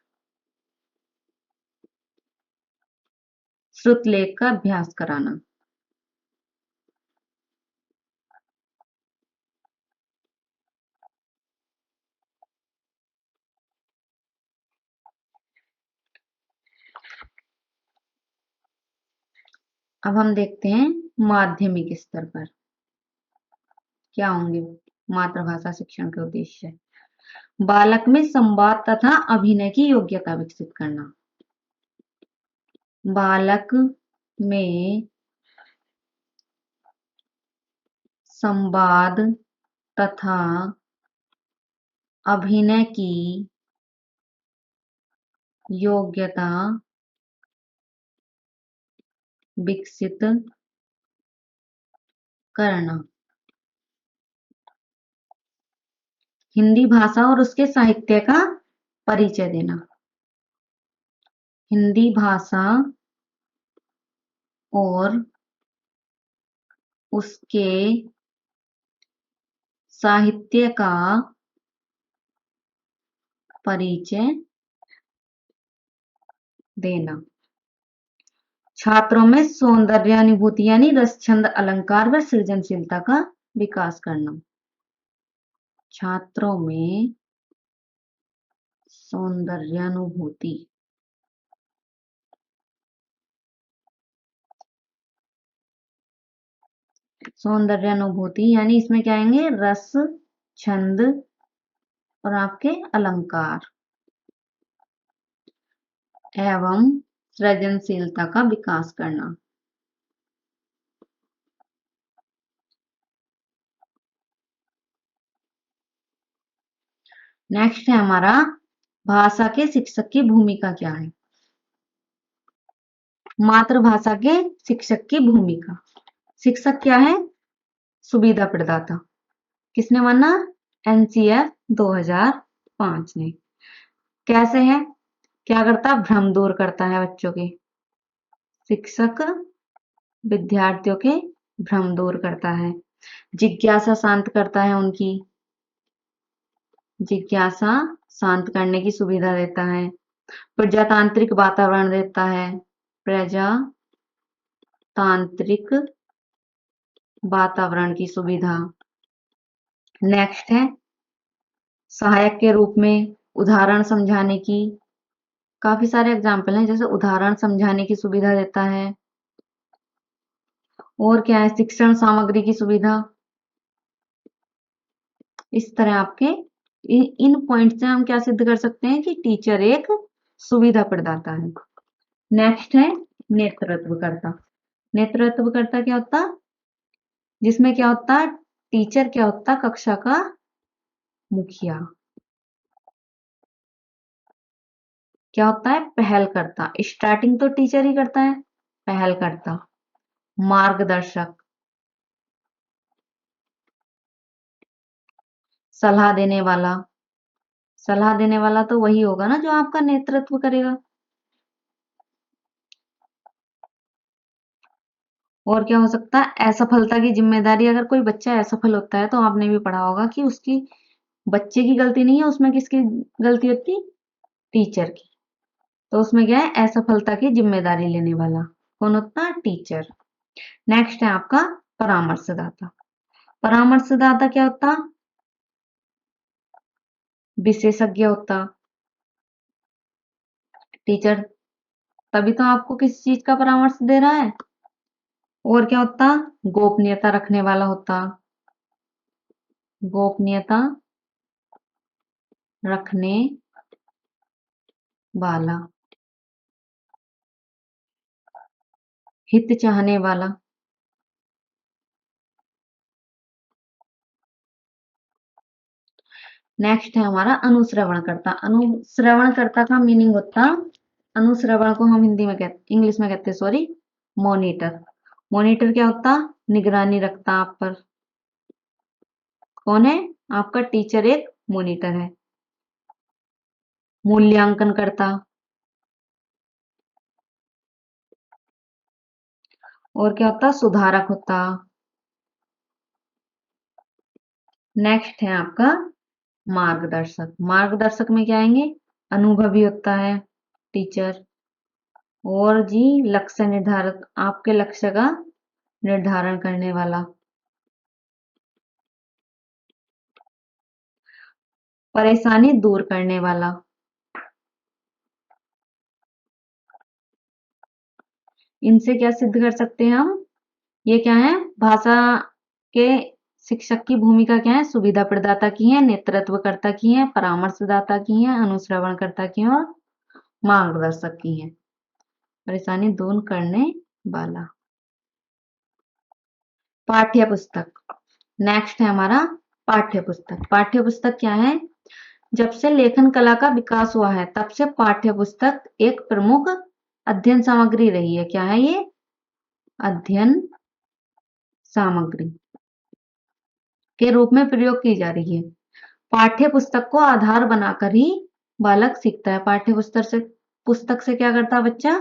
श्रुतलेख का अभ्यास कराना। अब हम देखते हैं माध्यमिक स्तर पर क्या होंगे मातृभाषा शिक्षण के उद्देश्य। बालक में संवाद तथा अभिनय की योग्यता विकसित करना। बालक में संवाद तथा अभिनय की योग्यता विकसित करना। हिंदी भाषा और उसके साहित्य का परिचय देना। हिंदी भाषा और उसके साहित्य का परिचय देना। छात्रों में सौंदर्यानुभूति यानी रस छंद अलंकार व सृजनशीलता का विकास करना। छात्रों में सौंदर्यानुभूति यानी इसमें क्या आएंगे, रस छंद और आपके अलंकार एवं सृजनशीलता का विकास करना। नेक्स्ट है हमारा भाषा के शिक्षक की भूमिका क्या है। मातृभाषा के शिक्षक की भूमिका। शिक्षक क्या है, सुविधा प्रदाता। किसने माना, एनसीएफ 2000 5 ने। कैसे है? क्या करता है? भ्रम दूर करता है बच्चों के। शिक्षक विद्यार्थियों के भ्रम दूर करता है। जिज्ञासा शांत करता है उनकी। जिज्ञासा शांत करने की सुविधा देता है। प्रजातांत्रिक वातावरण देता है। प्रजातांत्रिक वातावरण की सुविधा। नेक्स्ट है सहायक के रूप में उदाहरण समझाने की। काफी सारे एग्जाम्पल हैं, जैसे उदाहरण समझाने की सुविधा देता है। और क्या है? शिक्षण सामग्री की सुविधा। इस तरह आपके इन पॉइंट से हम क्या सिद्ध कर सकते हैं कि टीचर एक सुविधा प्रदाता है। नेक्स्ट है नेतृत्वकर्ता। नेतृत्वकर्ता क्या होता? जिसमें क्या होता? टीचर क्या होता? कक्षा का मुखिया। क्या होता है? पहल करता। स्टार्टिंग तो टीचर ही करता है। पहल करता। मार्गदर्शक। सलाह देने वाला। सलाह देने वाला तो वही होगा ना जो आपका नेतृत्व करेगा। और क्या हो सकता है? असफलता की जिम्मेदारी। अगर कोई बच्चा असफल होता है तो आपने भी पढ़ा होगा कि उसकी बच्चे की गलती नहीं है, उसमें किसकी गलती होती? टीचर की। तो उसमें क्या है? असफलता की जिम्मेदारी लेने वाला कौन होता? टीचर। नेक्स्ट है आपका परामर्शदाता। परामर्शदाता क्या होता? विशेषज्ञ होता। टीचर तभी तो आपको किसी चीज का परामर्श दे रहा है। और क्या होता? गोपनीयता रखने वाला होता। गोपनीयता रखने वाला। हित चाहने वाला। नेक्स्ट है हमारा अनुश्रवणकर्ता। अनुश्रवणकर्ता का मीनिंग होता, अनुश्रवण को हम हिंदी में कहते, इंग्लिश में कहते हैं, सॉरी, मॉनिटर। मॉनिटर क्या होता? निगरानी रखता आप पर। कौन है? आपका टीचर एक मॉनिटर है। मूल्यांकन करता। और क्या होता? सुधारक होता। नेक्स्ट है आपका मार्गदर्शक। मार्गदर्शक में क्या आएंगे? अनुभवी होता है टीचर। और जी लक्ष्य निर्धारक, आपके लक्ष्य का निर्धारण करने वाला। परेशानी दूर करने वाला। इनसे क्या सिद्ध कर सकते हैं हम? ये क्या है? भाषा के शिक्षक की भूमिका क्या है? सुविधा प्रदाता की है, नेतृत्वकर्ता की है, परामर्शदाता की है, अनुश्रवणकर्ता की है और मार्गदर्शक की है। परेशानी दूर करने वाला। पाठ्य पुस्तक। नेक्स्ट है हमारा पाठ्य पुस्तक। पाठ्य पुस्तक क्या है? जब से लेखन कला का विकास हुआ है तब से पाठ्य पुस्तक एक प्रमुख अध्ययन सामग्री रही है। क्या है ये? अध्ययन सामग्री के रूप में प्रयोग की जा रही है। पाठ्य पुस्तक को आधार बनाकर ही बालक सीखता है। पाठ्य पुस्तक से क्या करता है बच्चा?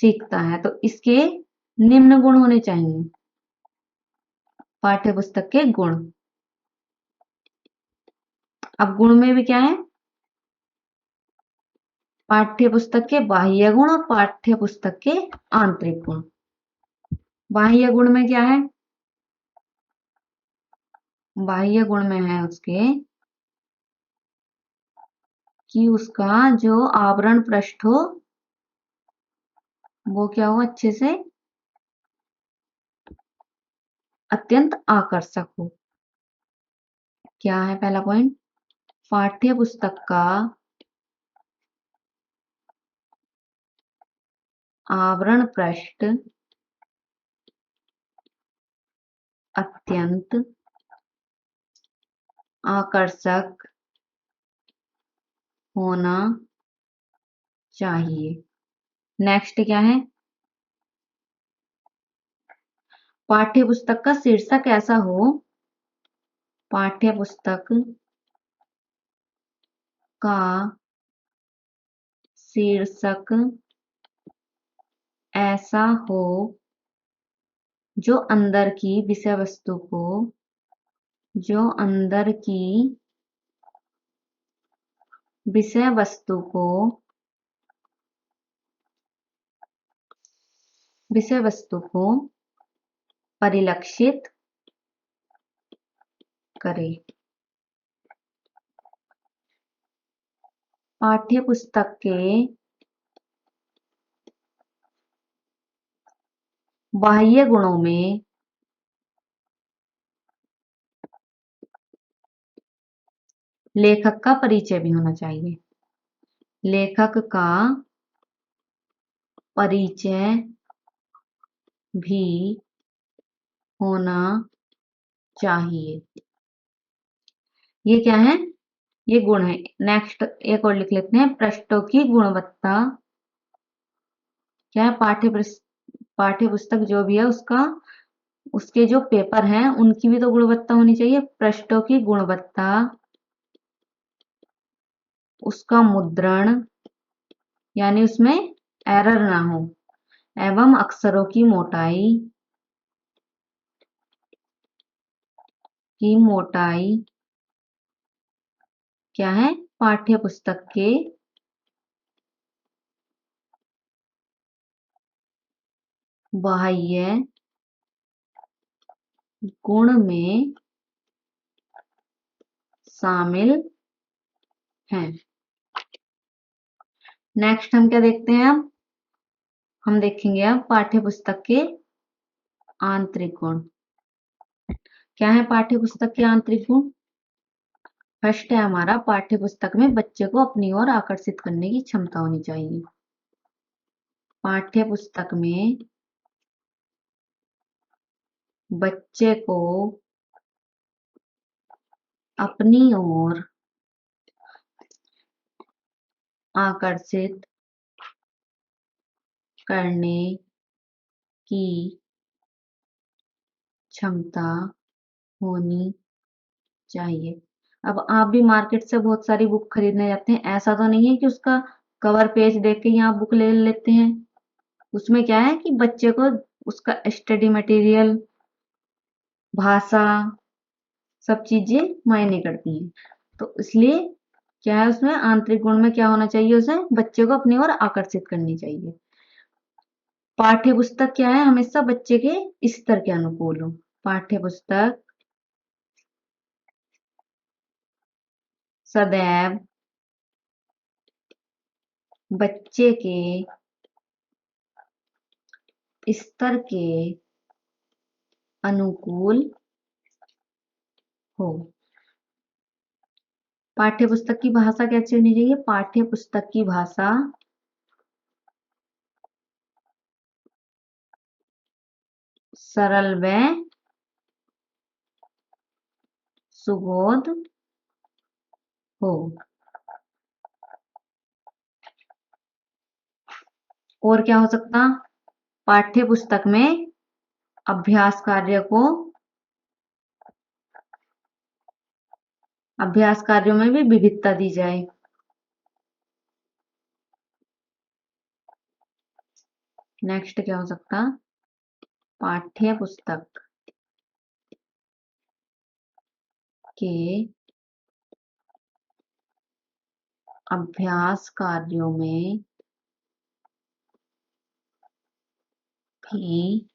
सीखता है। तो इसके निम्न गुण होने चाहिए। पाठ्य पुस्तक के गुण। अब गुण में भी क्या है? पाठ्य पुस्तक के बाह्य गुण और पाठ्य पुस्तक के आंतरिक गुण। बाह्य गुण में क्या है? बाह्य गुण में है उसके कि उसका जो आवरण पृष्ठ हो वो क्या हो? अच्छे से अत्यंत आकर्षक हो। क्या है पहला पॉइंट? पाठ्य पुस्तक का आवरण पृष्ठ अत्यंत आकर्षक होना चाहिए। नेक्स्ट क्या है? पाठ्य पुस्तक का शीर्षक ऐसा हो, पाठ्य पुस्तक का शीर्षक ऐसा हो जो अंदर की विषय वस्तु को जो अंदर की विषय वस्तु को विषय वस्तु को परिलक्षित करे। पाठ्य पुस्तक के बाह्य गुणों में लेखक का परिचय भी होना चाहिए। लेखक का परिचय भी होना चाहिए। ये क्या है? ये गुण है। नेक्स्ट एक और लिख लेते हैं, पृष्ठों की गुणवत्ता। क्या है? पाठ्य पुस्तक जो भी है उसका उसके जो पेपर हैं उनकी भी तो गुणवत्ता होनी चाहिए। पृष्ठों की गुणवत्ता, उसका मुद्रण यानी उसमें एरर ना हो, एवं अक्षरों की मोटाई क्या है? पाठ्य पुस्तक के बाह्य गुण में शामिल हैं। नेक्स्ट हम क्या देखते हैं? अब हम देखेंगे अब पाठ्य पुस्तक के आंतरिक गुण। क्या है पाठ्य पुस्तक के आंतरिक गुण? फर्स्ट है हमारा, पाठ्य पुस्तक में बच्चे को अपनी ओर आकर्षित करने की क्षमता होनी चाहिए। पाठ्य पुस्तक में बच्चे को अपनी ओर आकर्षित करने की क्षमता होनी चाहिए। अब आप भी मार्केट से बहुत सारी बुक खरीदने जाते हैं, ऐसा तो नहीं है कि उसका कवर पेज देख के ही आप बुक ले लेते हैं। उसमें क्या है कि बच्चे को उसका स्टडी मटेरियल, भाषा, सब चीजें मायने करती हैं। तो इसलिए क्या है, उसमें आंतरिक गुण में क्या होना चाहिए? उसे बच्चे को अपनी ओर आकर्षित करनी चाहिए। पाठ्य पुस्तक क्या है? हमेशा बच्चे के स्तर के अनुकूल हो। पाठ्य पुस्तक सदैव बच्चे के स्तर के अनुकूल हो। पाठ्य पुस्तक की भाषा कैसी होनी चाहिए? पाठ्य पुस्तक की भाषा सरल व सुबोध हो। और क्या हो सकता? पाठ्य पुस्तक में अभ्यास कार्यों में भी विविधता दी जाए। नेक्स्ट क्या हो सकता? पाठ्य पुस्तक के अभ्यास कार्यों में भी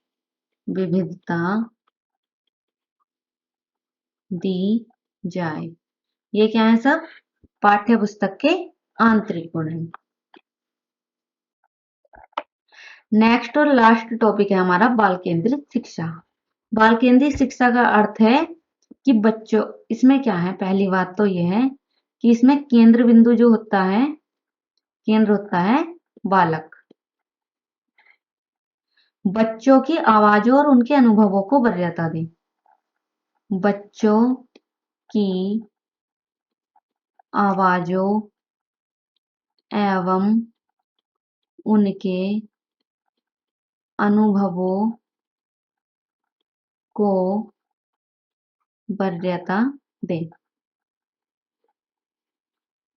विविधता दी जाए। ये क्या है सब? पाठ्य पुस्तक के आंतरिक गुण हैं। नेक्स्ट और लास्ट टॉपिक है हमारा बाल केंद्रित शिक्षा। बाल केंद्रित शिक्षा का अर्थ है कि बच्चों, इसमें क्या है? पहली बात तो यह है कि इसमें केंद्र बिंदु जो होता है, केंद्र होता है बालक। बच्चों की आवाजों और उनके अनुभवों को वरीयता दें। बच्चों की आवाजों एवं उनके अनुभवों को वरीयता दें।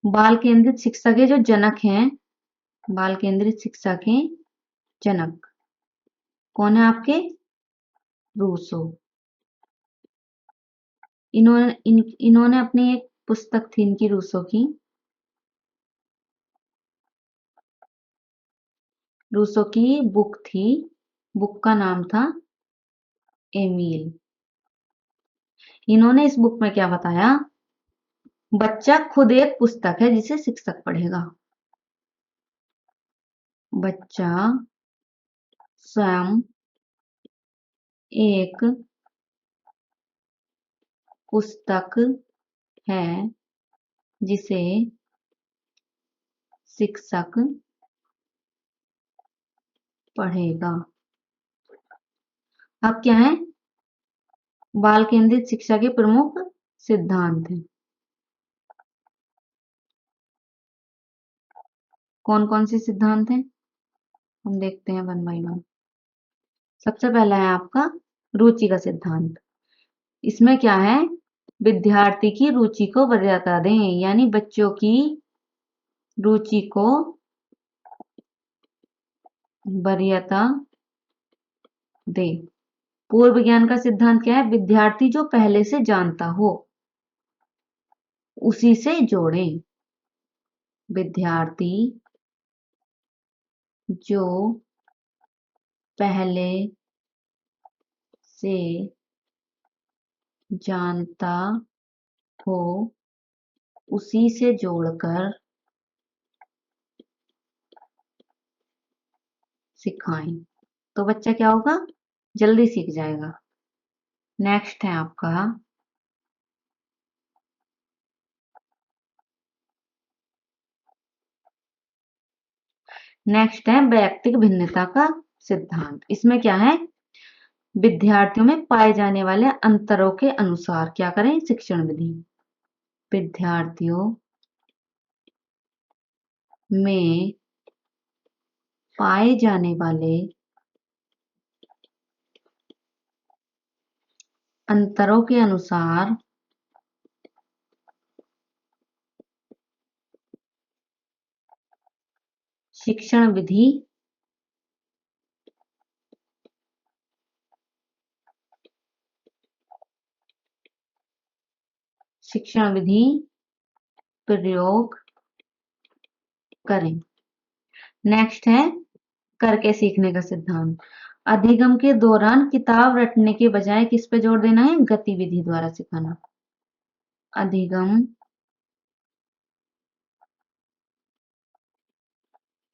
बाल केंद्रित शिक्षा के जो जनक हैं, बाल केंद्रित शिक्षा के जनक कौन है आपके? रूसो। इन्होंने अपनी एक पुस्तक थी इनकी, रूसो की, रूसो की बुक थी, बुक का नाम था एमील। इन्होंने इस बुक में क्या बताया? बच्चा खुद एक पुस्तक है जिसे शिक्षक पढ़ेगा। बच्चा स्वयं एक पुस्तक है जिसे शिक्षक पढ़ेगा। अब क्या है? बाल केंद्रित शिक्षा के प्रमुख सिद्धांत हैं। कौन कौन से सिद्धांत हैं हम देखते हैं वन बाय वन। सबसे पहला है आपका रुचि का सिद्धांत। इसमें क्या है? विद्यार्थी की रुचि को वरीयता दें, यानी बच्चों की रुचि को वरीयता दे। पूर्व ज्ञान का सिद्धांत क्या है? विद्यार्थी जो पहले से जानता हो उसी से जोड़ें। विद्यार्थी जो पहले से जानता हो उसी से जोड़कर सिखाएं, तो बच्चा क्या होगा? जल्दी सीख जाएगा। नेक्स्ट है आपका वैयक्तिक भिन्नता का सिद्धांत। इसमें क्या है? विद्यार्थियों में पाए जाने वाले अंतरों के अनुसार क्या करें? शिक्षण विधि। विद्यार्थियों में पाए जाने वाले अंतरों के अनुसार शिक्षण विधि प्रयोग करें। नेक्स्ट है करके सीखने का सिद्धांत। अधिगम के दौरान किताब रटने के बजाय किस पे जोर देना है? गतिविधि द्वारा सिखाना। अधिगम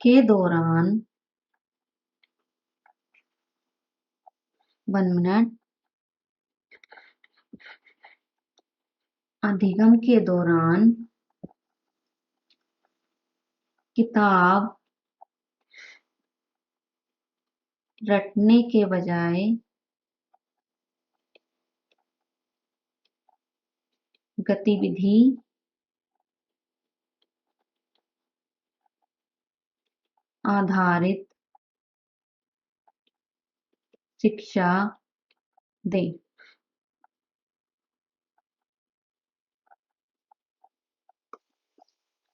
के दौरान 1 मिनट। अधिगम के दौरान किताब रटने के बजाय गतिविधि आधारित शिक्षा दे।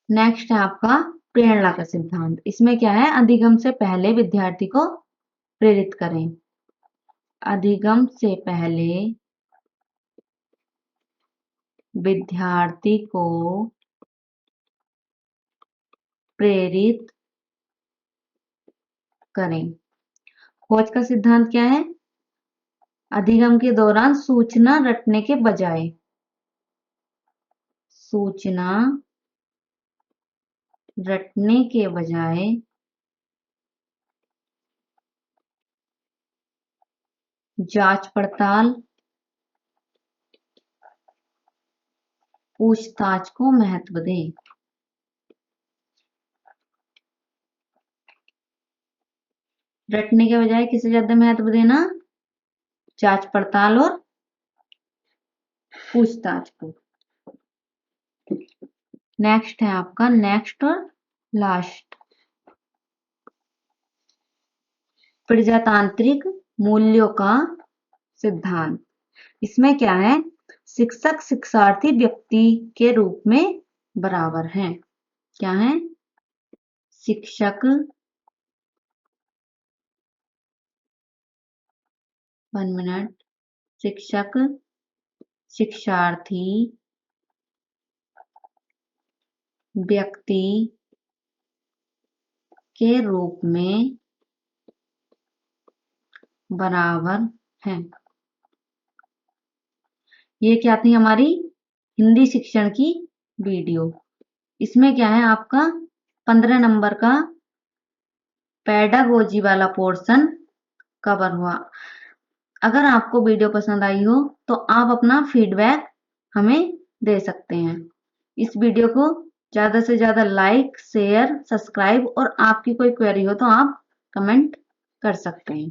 नेक्स्ट है आपका प्रेरणा का सिद्धांत। इसमें क्या है? अधिगम से पहले विद्यार्थी को प्रेरित करें। अधिगम से पहले विद्यार्थी को प्रेरित करें। खोज का सिद्धांत क्या है? अधिगम के दौरान सूचना रटने के बजाय जांच पड़ताल, पूछताछ को महत्व दें। रटने के बजाय किसे ज्यादा महत्व देना? जांच पड़ताल और पूछताछ को। नेक्स्ट है आपका नेक्स्ट और लास्ट प्रजातांत्रिक मूल्यों का सिद्धांत। इसमें क्या है? शिक्षक शिक्षार्थी व्यक्ति के रूप में बराबर हैं। क्या है? शिक्षक 1 मिनट, शिक्षक, शिक्षार्थी, व्यक्ति के रूप में बराबर हैं। ये क्या थी हमारी हिंदी शिक्षण की वीडियो। इसमें क्या है आपका 15 नंबर का पेडागोजी वाला पोर्शन कवर हुआ। अगर आपको वीडियो पसंद आई हो तो आप अपना फीडबैक हमें दे सकते हैं। इस वीडियो को ज्यादा से ज्यादा लाइक, शेयर, सब्सक्राइब और आपकी कोई क्वेरी हो तो आप कमेंट कर सकते हैं।